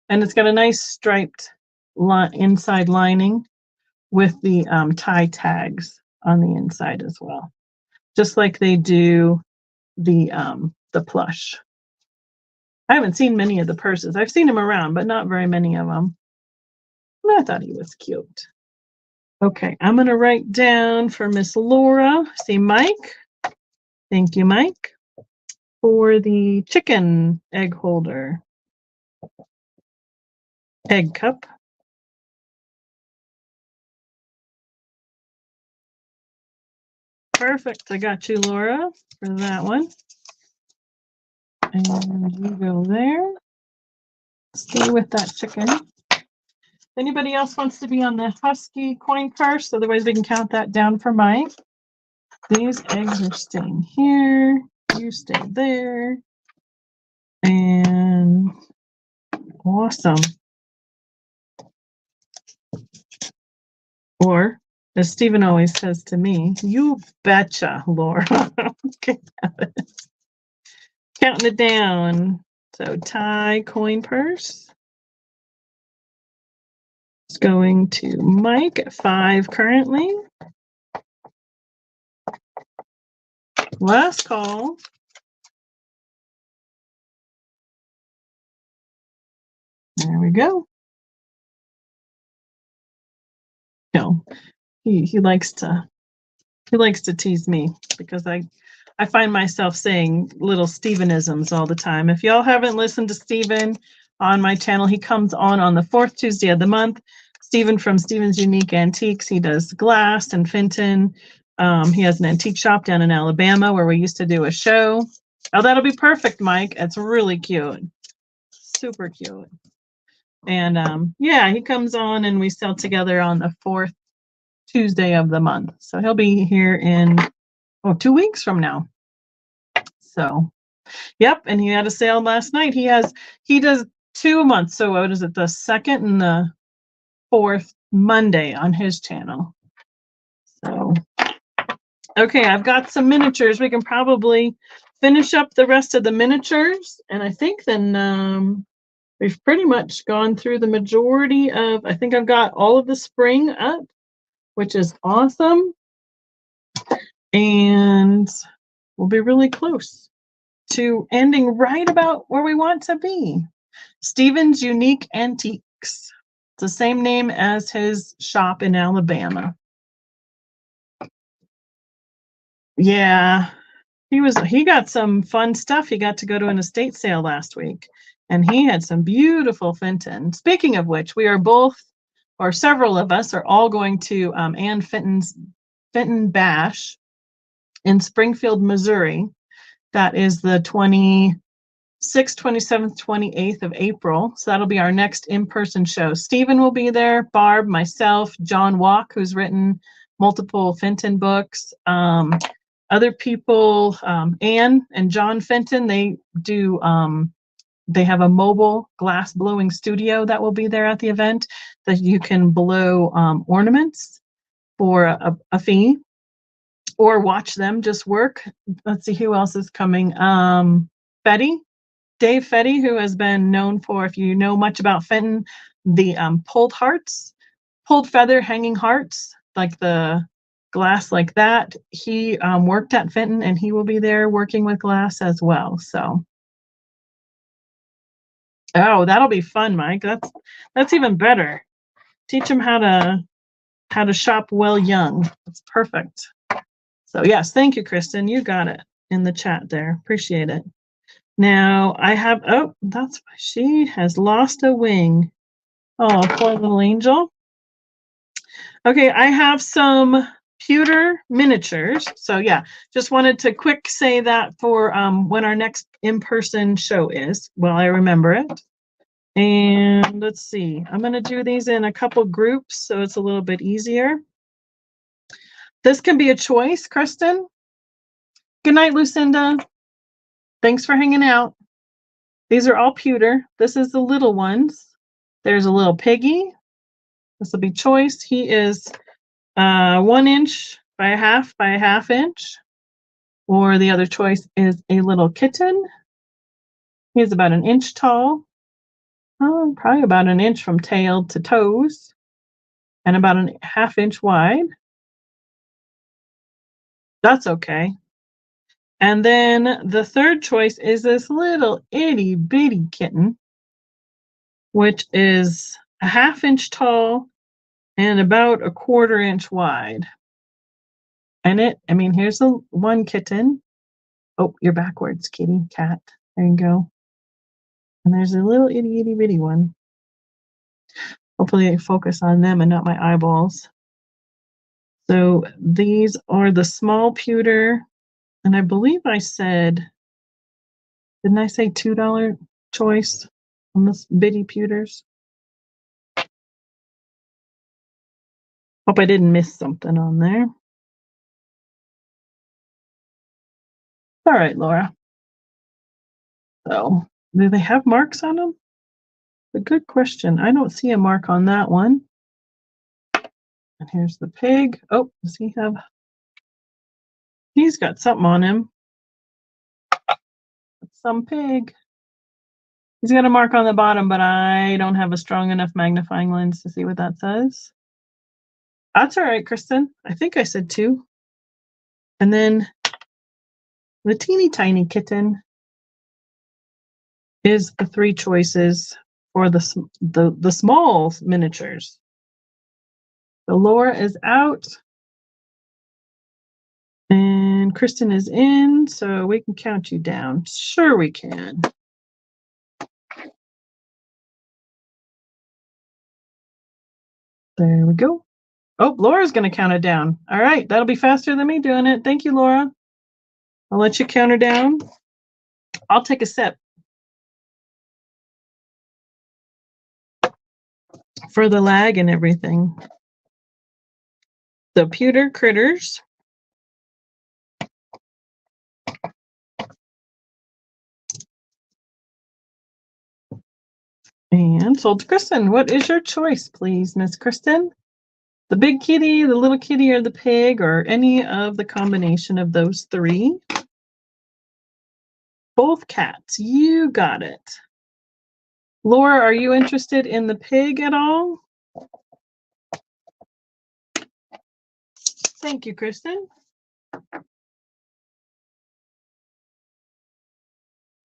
And it's got a nice striped inside lining with the tie tags on the inside as well, just like they do the plush. I haven't seen many of the purses. I've seen them around, but not very many of them. And I thought he was cute. Okay, I'm going to write down for Miss Laura. See, Mike. Thank you, Mike, for the chicken egg holder. Egg cup. Perfect. I got you, Laura, for that one. And you go there. Stay with that chicken. Anybody else wants to be on the Husky coin purse? Otherwise, we can count that down for Mike. These eggs are staying here. You stay there. And awesome. Or, as Stephen always says to me, you betcha, Laura. Okay. Counting it down. So tie coin purse. It's going to Mike at 5 currently. Last call. There we go. No, he likes to tease me because I find myself saying little Stevenisms all the time. If y'all haven't listened to Steven on my channel, he comes on the 4th Tuesday of the month. Steven from Steven's Unique Antiques. He does glass and Fenton. He has an antique shop down in Alabama where we used to do a show. Oh, that'll be perfect, Mike. It's really cute. Super cute. And yeah, he comes on and we sell together on the 4th Tuesday of the month. So he'll be here in 2 weeks from now. So, yep. And he had a sale last night. He does 2 a month. So what is it? The 2nd and the 4th Monday on his channel. So, okay, I've got some miniatures. We can probably finish up the rest of the miniatures. And I think then we've pretty much gone through the majority of, I think I've got all of the spring up, which is awesome. And we'll be really close to ending right about where we want to be. Steven's Unique Antiques. It's the same name as his shop in Alabama. Yeah, he got some fun stuff. He got to go to an estate sale last week, and he had some beautiful Fenton. Speaking of which, we are both, or several of us, are all going to Ann Fenton's Fenton Bash in Springfield, Missouri. That is the 26th, 27th, 28th of April. So that'll be our next in-person show. Stephen will be there, Barb, myself, John Walk, who's written multiple Fenton books. Other people, Anne and John Fenton, they do, they have a mobile glass blowing studio that will be there at the event that you can blow ornaments for a fee or watch them just work. Let's see who else is coming. Fetty, Dave Fetty, who has been known for, if you know much about Fenton, the pulled feather hanging hearts, like the glass like that. He worked at Fenton and he will be there working with glass as well. So, oh, that'll be fun, Mike. That's even better. Teach him how to shop well young. That's perfect. So yes, thank you, Kristen. You got it in the chat there. Appreciate it. Now I have, oh, that's why she has lost a wing. Oh, poor little angel. Okay, I have some pewter miniatures. So yeah, just wanted to quick say that for when our next in-person show is, well, I remember it. And let's see, I'm going to do these in a couple groups so it's a little bit easier. This can be a choice, Kristen. Good night, Lucinda. Thanks for hanging out. These are all pewter. This is the little ones. There's a little piggy. This will be choice. He is 1 inch by a half inch. Or the other choice is a little kitten. He's about 1 inch tall. Oh, probably about 1 inch from tail to toes. And about a half inch wide. That's okay. And then the third choice is this little itty bitty kitten, which is a half inch tall and about a 1/4 inch wide. And here's the one kitten. Oh, you're backwards, kitty, cat. There you go. And there's a little itty bitty one. Hopefully I focus on them and not my eyeballs. So these are the small pewter. And I believe I said, didn't I say $2 choice on this bitty pewters? Hope I didn't miss something on there. All right, Laura. So, do they have marks on them? A good question. I don't see a mark on that one. And here's the pig. Oh, does he have? He's got something on him. Some pig. He's got a mark on the bottom, but I don't have a strong enough magnifying lens to see what that says. That's all right, Kristen. I think I said 2. And then the teeny tiny kitten is the 3 choices for the small miniatures. So Laura is out. And Kristen is in, so we can count you down. Sure we can. There we go. Oh, Laura's going to count it down. All right, that'll be faster than me doing it. Thank you, Laura. I'll let you count her down. I'll take a sip. For the lag and everything. The pewter critters. And sold to Kristen. What is your choice, please, Miss Kristen? The big kitty, the little kitty, or the pig, or any of the combination of those 3? Both cats. You got it. Laura, are you interested in the pig at all? Thank you, Kristen.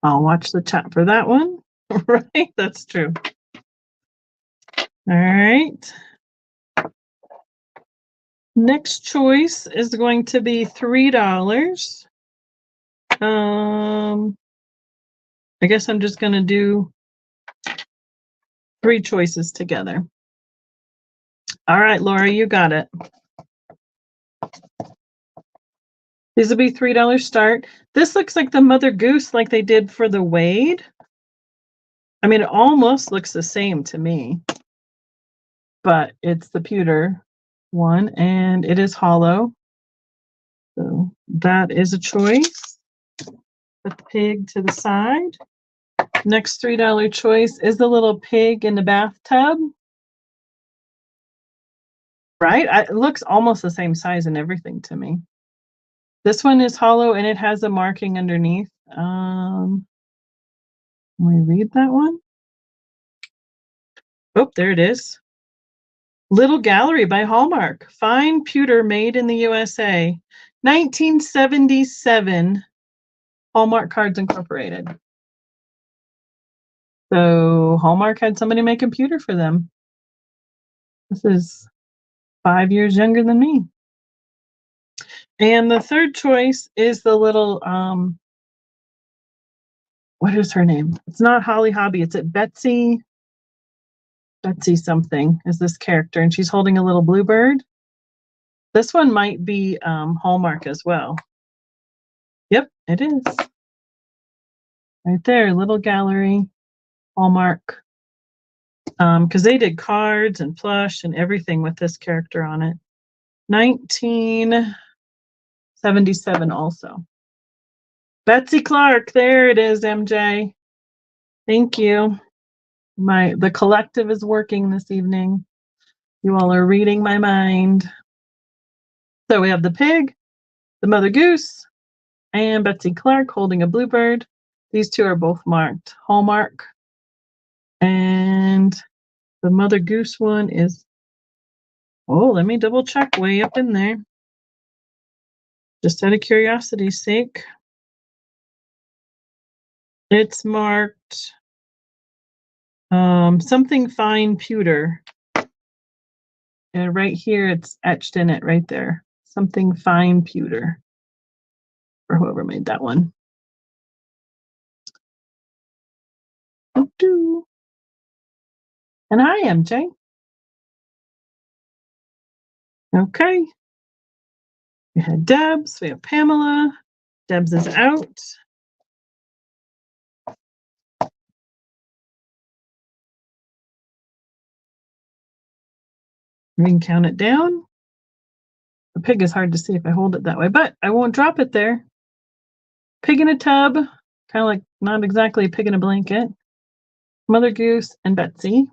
I'll watch the chat for that one. Right, that's true. All right. Next choice is going to be $3. I guess I'm just going to do 3 choices together. All right, Laura, you got it. These will be $3 start. This looks like the Mother Goose like they did for the Wade. I mean, it almost looks the same to me, but it's the pewter one and it is hollow. So that is a choice. Put the pig to the side. Next $3 choice is the little pig in the bathtub. Right? It looks almost the same size and everything to me. This one is hollow and it has a marking underneath. Can we read that one? Oh, there it is. Little Gallery by Hallmark. Fine pewter made in the USA. 1977. Hallmark Cards Incorporated. So Hallmark had somebody make a pewter for them. This is 5 years younger than me. And the third choice is the little, what is her name? It's not Holly Hobby. It's Betsy. Betsy something is this character, and she's holding a little bluebird. This one might be Hallmark as well. Yep, it is. Right there, Little Gallery, Hallmark. Because they did cards and plush and everything with this character on it. 1977 also. Betsy Clark, there it is, MJ. Thank you. The collective is working this evening. You all are reading my mind. So we have the pig, the mother goose, and Betsy Clark holding a bluebird. These two are both marked Hallmark. And the mother goose one is, oh, let me double check way up in there. Just out of curiosity's sake. It's marked something fine pewter. And right here, it's etched in it right there. Something fine pewter. For whoever made that one. And hi, MJ. Okay. We had Debs. We have Pamela. Debs is out. We can count it down. The pig is hard to see if I hold it that way, but I won't drop it there. Pig in a tub, kind of like not exactly a pig in a blanket. Mother Goose and Betsy.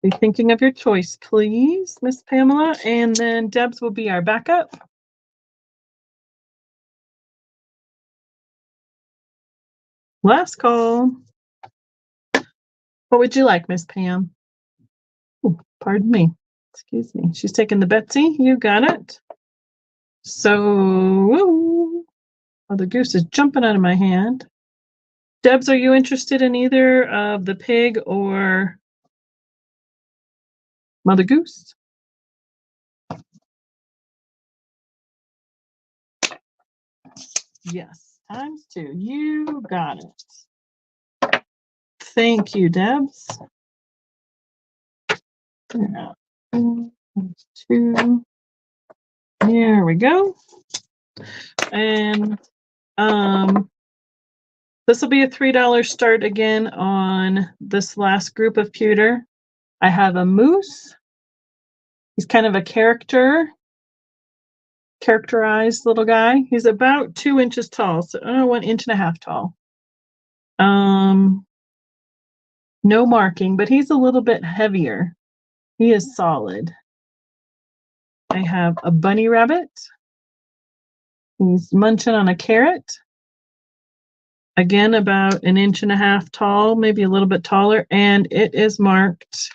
Be thinking of your choice, please, Miss Pamela. And then Debs will be our backup. Last call. What would you like, Miss Pam? Oh, pardon me. Excuse me. She's taking the Betsy. You got it. So, Mother Goose is jumping out of my hand. Debs, are you interested in either of the pig or Mother Goose? Yes, ×2. You got it. Thank you, Debs. ×2. There we go. And this will be a $3 start again on this last group of pewter. I have a moose. He's kind of a characterized little guy. He's about 2 inches tall, so 1.5 inches tall. No marking, but he's a little bit heavier. He is solid. I have a bunny rabbit. He's munching on a carrot. Again, about 1.5 inches tall, maybe a little bit taller, and it is marked.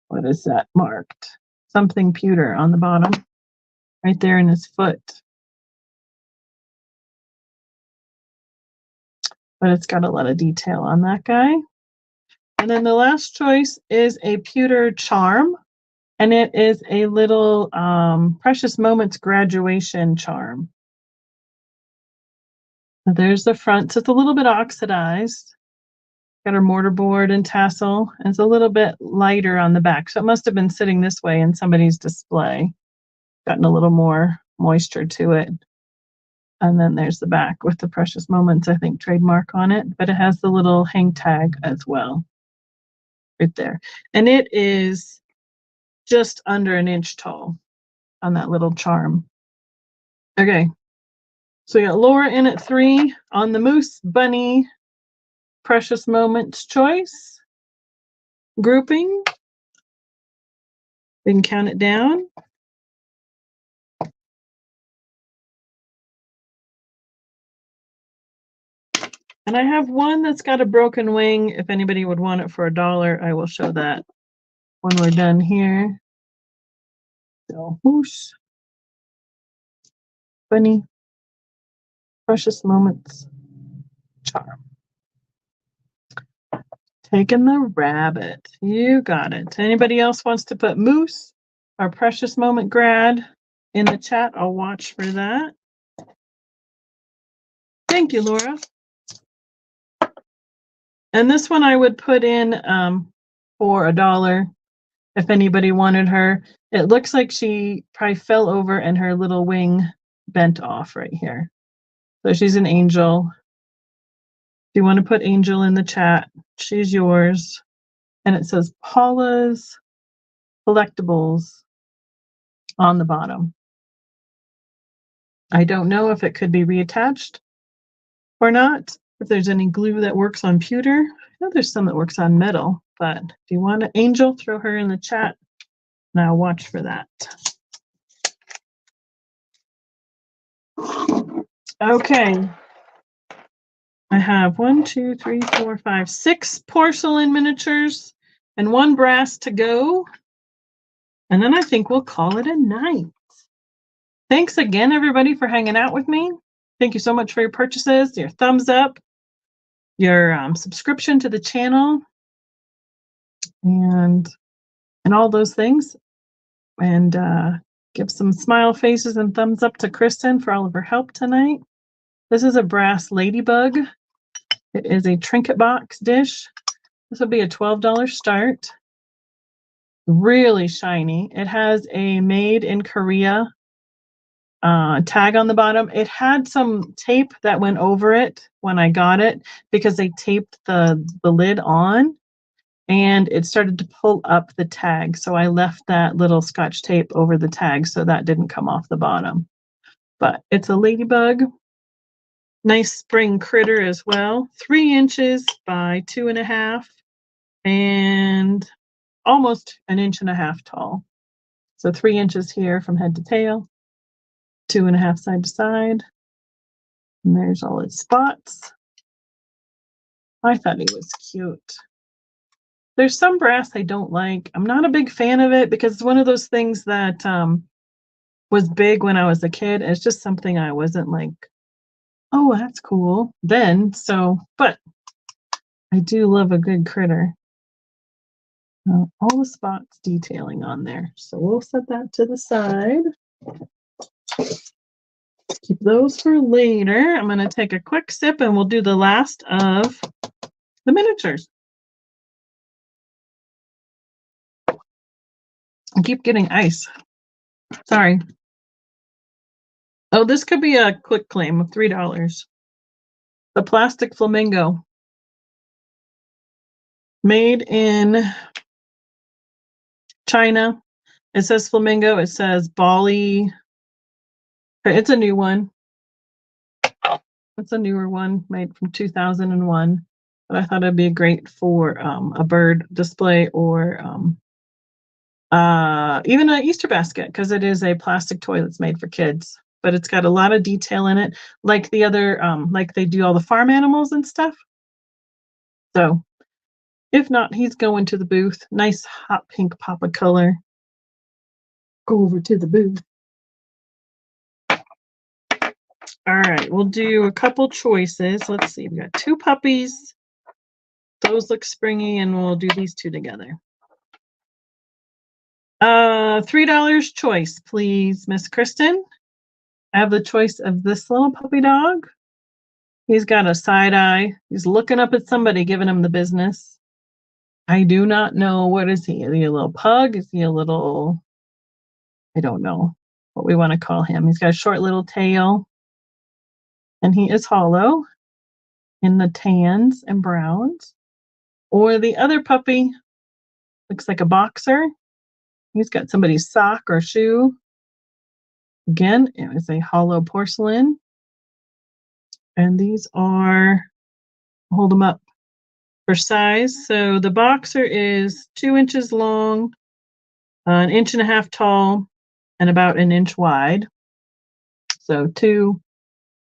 What is that marked? Something pewter on the bottom, right there in his foot. But it's got a lot of detail on that guy. And then the last choice is a pewter charm, and it is a little Precious Moments graduation charm. So there's the front. So it's a little bit oxidized. Got her mortarboard and tassel. And it's a little bit lighter on the back. So it must have been sitting this way in somebody's display. Gotten a little more moisture to it. And then there's the back with the Precious Moments, I think, trademark on it. But it has the little hang tag as well. Right there. And it is just under 1 inch tall on that little charm. Okay. So we got Laura in at 3 on the Moose Bunny Precious Moments choice. Grouping. We can count it down. And I have one that's got a broken wing. If anybody would want it for $1, I will show that when we're done here. So, Moose Bunny Precious Moments charm. Taking the rabbit. You got it. Anybody else wants to put Moose or Precious Moment grad in the chat? I'll watch for that. Thank you, Laura. And this one I would put in for $1 if anybody wanted her. It looks like she probably fell over and her little wing bent off right here. So she's an angel. If you want to put Angel in the chat, she's yours. And it says Paula's Collectibles on the bottom. I don't know if it could be reattached or not. If there's any glue that works on pewter. I know there's some that works on metal, but if you want an Angel, throw her in the chat and I'll watch for that. Okay. I have 1, 2, 3, 4, 5, 6 porcelain miniatures and 1 brass to go. And then I think we'll call it a night. Thanks again, everybody, for hanging out with me. Thank you so much for your purchases, your thumbs up, your subscription to the channel, and all those things. And give some smile faces and thumbs up to Kristen for all of her help tonight. This is a brass ladybug. It is a trinket box dish. This will be a $12 start. Really shiny. It has a made in Korea tag on the bottom. It had some tape that went over it when I got it because they taped the lid on and it started to pull up the tag. So I left that little Scotch tape over the tag so that didn't come off the bottom. But it's a ladybug. Nice spring critter as well. 3 inches by 2.5 and almost 1.5 inches tall. So 3 inches here from head to tail, 2.5 side to side. And there's all its spots. I thought he was cute. There's some brass I don't like. I'm not a big fan of it because it's one of those things that was big when I was a kid. It's just something I wasn't like, oh, that's cool then. So, but I do love a good critter. All the spots detailing on there. So we'll set that to the side. Keep those for later. I'm going to take a quick sip and we'll do the last of the miniatures. I keep getting ice. Sorry. Oh, this could be a quick claim of $3. The plastic flamingo. Made in China. It says flamingo. It says Bali. It's a new one. It's a newer one made from 2001. But I thought it'd be great for a bird display or even an Easter basket because it is a plastic toy that's made for kids. But it's got a lot of detail in it, like the other, like they do all the farm animals and stuff. So if not, he's going to the booth. Nice hot pink pop of color. Go over to the booth. All right, we'll do a couple choices. Let's see, we've got 2 puppies. Those look springy, and we'll do these 2 together. $3 choice, please, Miss Kristen. I have the choice of this little puppy dog. He's got a side eye. He's looking up at somebody, giving him the business. I do not know. What is he? Is he a little pug? Is he a little, I don't know what we want to call him. He's got a short little tail. And he is hollow in the tans and browns. Or the other puppy looks like a boxer. He's got somebody's sock or shoe. Again, it was a hollow porcelain. And these are, hold them up for size. So the boxer is 2 inches long, 1.5 inches tall, and about 1 inch wide. So 2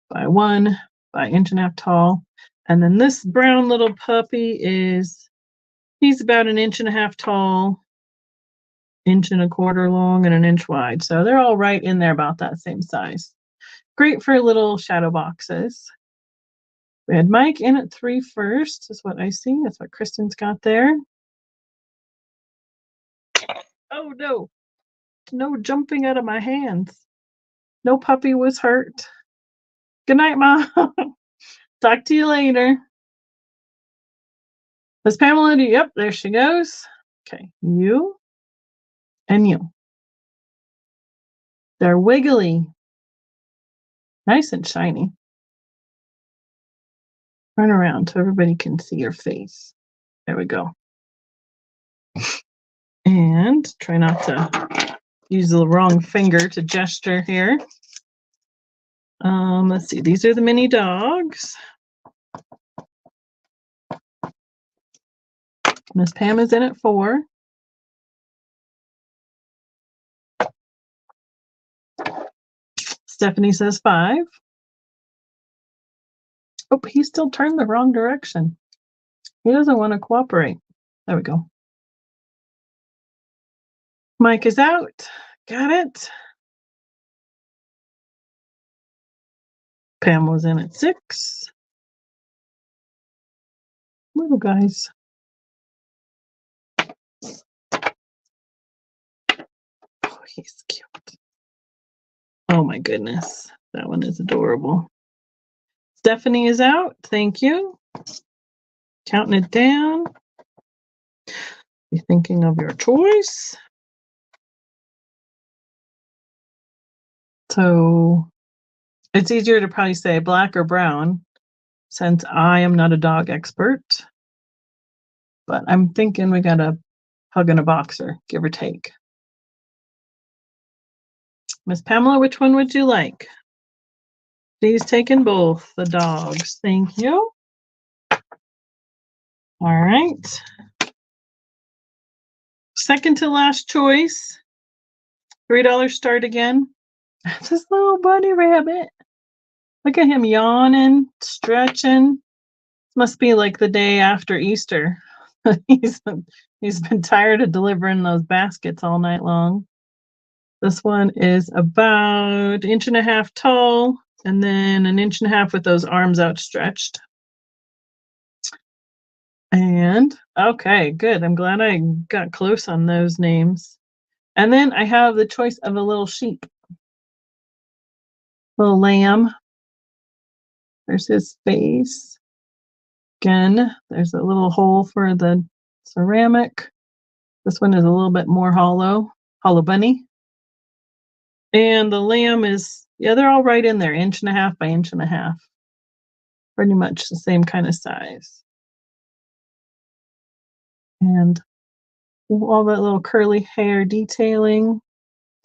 by 1 by 1.5 inches tall. And then this brown little puppy he's about 1.5 inches tall, 1.25 inches long, and 1 inch wide. So they're all right in there about that same size. Great for little shadow boxes. We had Mike in at 3 first, is what I see. That's what Kristen's got there. Oh no, no jumping out of my hands. No puppy was hurt. Good night, Mom. Talk to you later. Does Pamela do? Yep, there she goes. Okay, you and you. They're wiggly. Nice and shiny. Run around so everybody can see your face. There we go. And try not to use the wrong finger to gesture here. Let's see. These are the mini dogs. Miss Pam is in at 4. Stephanie says 5. Oh, he still turned the wrong direction. He doesn't want to cooperate. There we go. Mike is out. Got it. Pam was in at 6. Little guys. Oh, he's cute. Oh my goodness. That one is adorable. Stephanie is out. Thank you. Counting it down. Be thinking of your choice. So it's easier to probably say black or brown since I am not a dog expert. But I'm thinking we got a pug and a boxer, give or take. Miss Pamela, which one would you like? She's taken both the dogs. Thank you. All right. Second to last choice. $3 start again. This little bunny rabbit. Look at him yawning, stretching. Must be like the day after Easter. he's been tired of delivering those baskets all night long. This one is about 1.5 inches tall and then 1.5 inches with those arms outstretched. And okay, good. I'm glad I got close on those names. And then I have the choice of a little sheep. Little lamb. There's his face. Again, there's a little hole for the ceramic. This one is a little bit more hollow bunny. And the lamb is, yeah, they're all right in there, 1.5 inches by 1.5 inches. Pretty much the same kind of size. And all that little curly hair detailing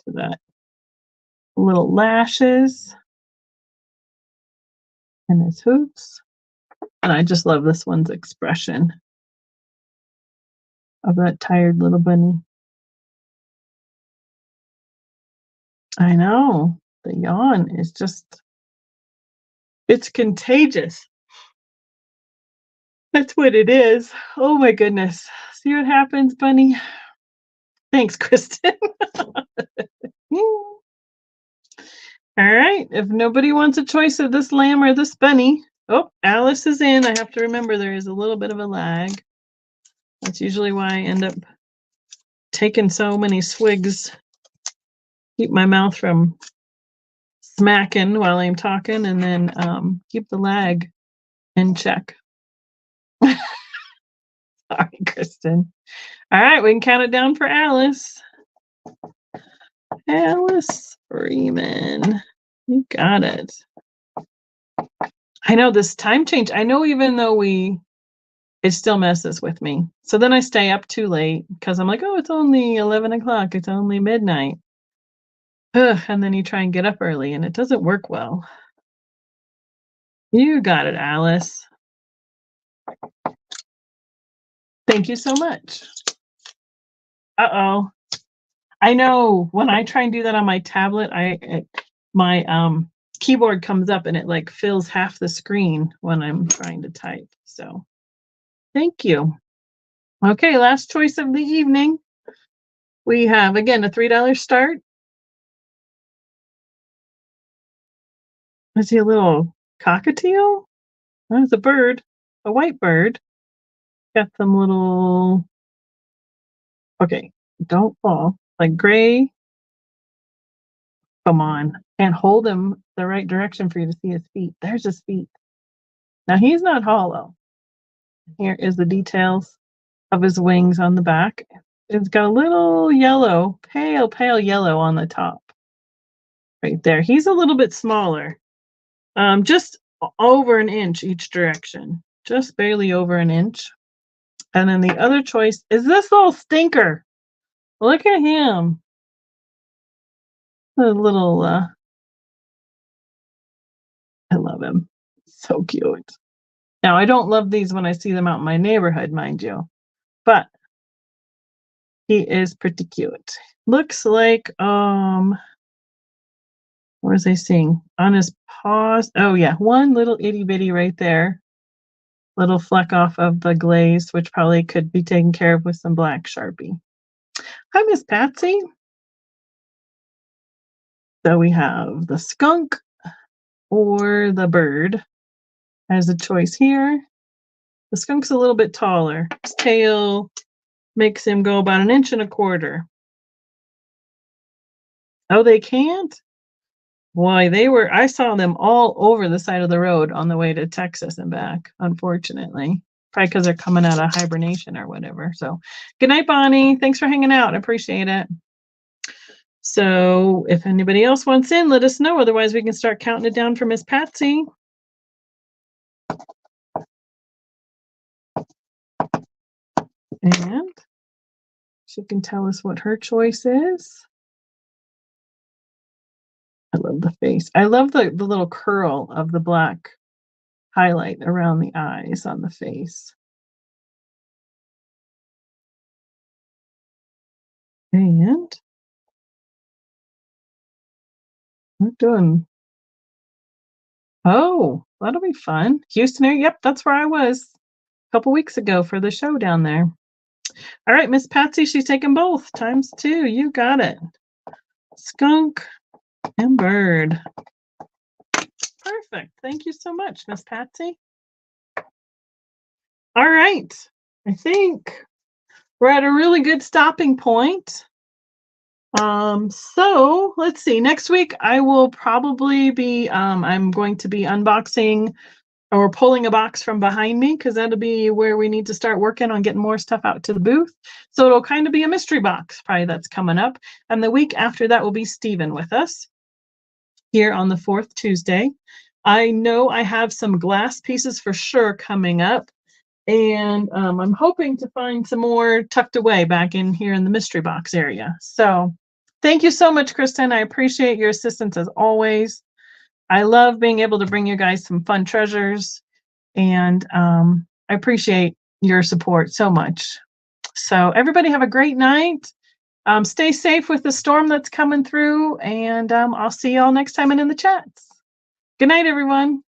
to that little lashes and his hooves. And I just love this one's expression of that tired little bunny. I know, the yawn is just, it's contagious. That's what it is. Oh my goodness. See what happens, bunny? Thanks, Kristen. All right. If nobody wants a choice of this lamb or this bunny, oh, Alice is in. I have to remember there is a little bit of a lag. That's usually why I end up taking so many swigs. Keep my mouth from smacking while I'm talking and then keep the lag in check. Sorry, Kristen. All right, we can count it down for Alice. Alice Freeman. You got it. I know this time change. I know even though it still messes with me. So then I stay up too late because I'm like, oh, it's only 11 o'clock. It's only midnight. Ugh, and then you try and get up early and it doesn't work well. You got it, Alice. Thank you so much. Uh-oh. I know when I try and do that on my tablet, my keyboard comes up and it like fills half the screen when I'm trying to type. So thank you. Okay, last choice of the evening. We have, again, a $3 start. I see a little cockatiel. That's a bird, a white bird. Got some little, okay, don't fall. Like gray. Come on. Can't hold him the right direction for you to see his feet. There's his feet. Now he's not hollow. Here is the details of his wings on the back. It's got a little yellow, pale yellow on the top. Right there. He's a little bit smaller. Just over 1 inch each direction. Just barely over 1 inch. And then the other choice is this little stinker. Look at him. A little love him. So cute. Now, I don't love these when I see them out in my neighborhood, mind you, but he is pretty cute. Looks like, what was I seeing? On his paws. Oh, yeah, one little itty bitty right there. Little fleck off of the glaze, which probably could be taken care of with some black Sharpie. Hi, Miss Patsy. So we have the skunk or the bird as a choice here. The skunk's a little bit taller. His tail makes him go about 1.25 inches. Oh, they can't? Boy, I saw them all over the side of the road on the way to Texas and back, unfortunately. Probably because they're coming out of hibernation or whatever. So good night, Bonnie. Thanks for hanging out. I appreciate it. So if anybody else wants in, let us know. Otherwise, we can start counting it down for Miss Patsy. And she can tell us what her choice is. I love the face. I love the little curl of the black highlight around the eyes on the face. And we're doing. Oh, that'll be fun. Houston area. Yep, that's where I was a couple weeks ago for the show down there. All right, Miss Patsy, she's taking both ×2. You got it. Skunk and bird. Perfect. Thank you so much, Miss Patsy. All right. I think we're at a really good stopping point. So let's see. Next week I will probably be I'm going to be unboxing or pulling a box from behind me because that'll be where we need to start working on getting more stuff out to the booth. So it'll kind of be a mystery box probably that's coming up. And the week after that will be Steven with us here on the 4th Tuesday. I know I have some glass pieces for sure coming up. And I'm hoping to find some more tucked away back in here in the mystery box area. So thank you so much, Kristen. I appreciate your assistance as always. I love being able to bring you guys some fun treasures. And I appreciate your support so much. So everybody have a great night. Stay safe with the storm that's coming through. And I'll see you all next time and in the chats. Good night, everyone.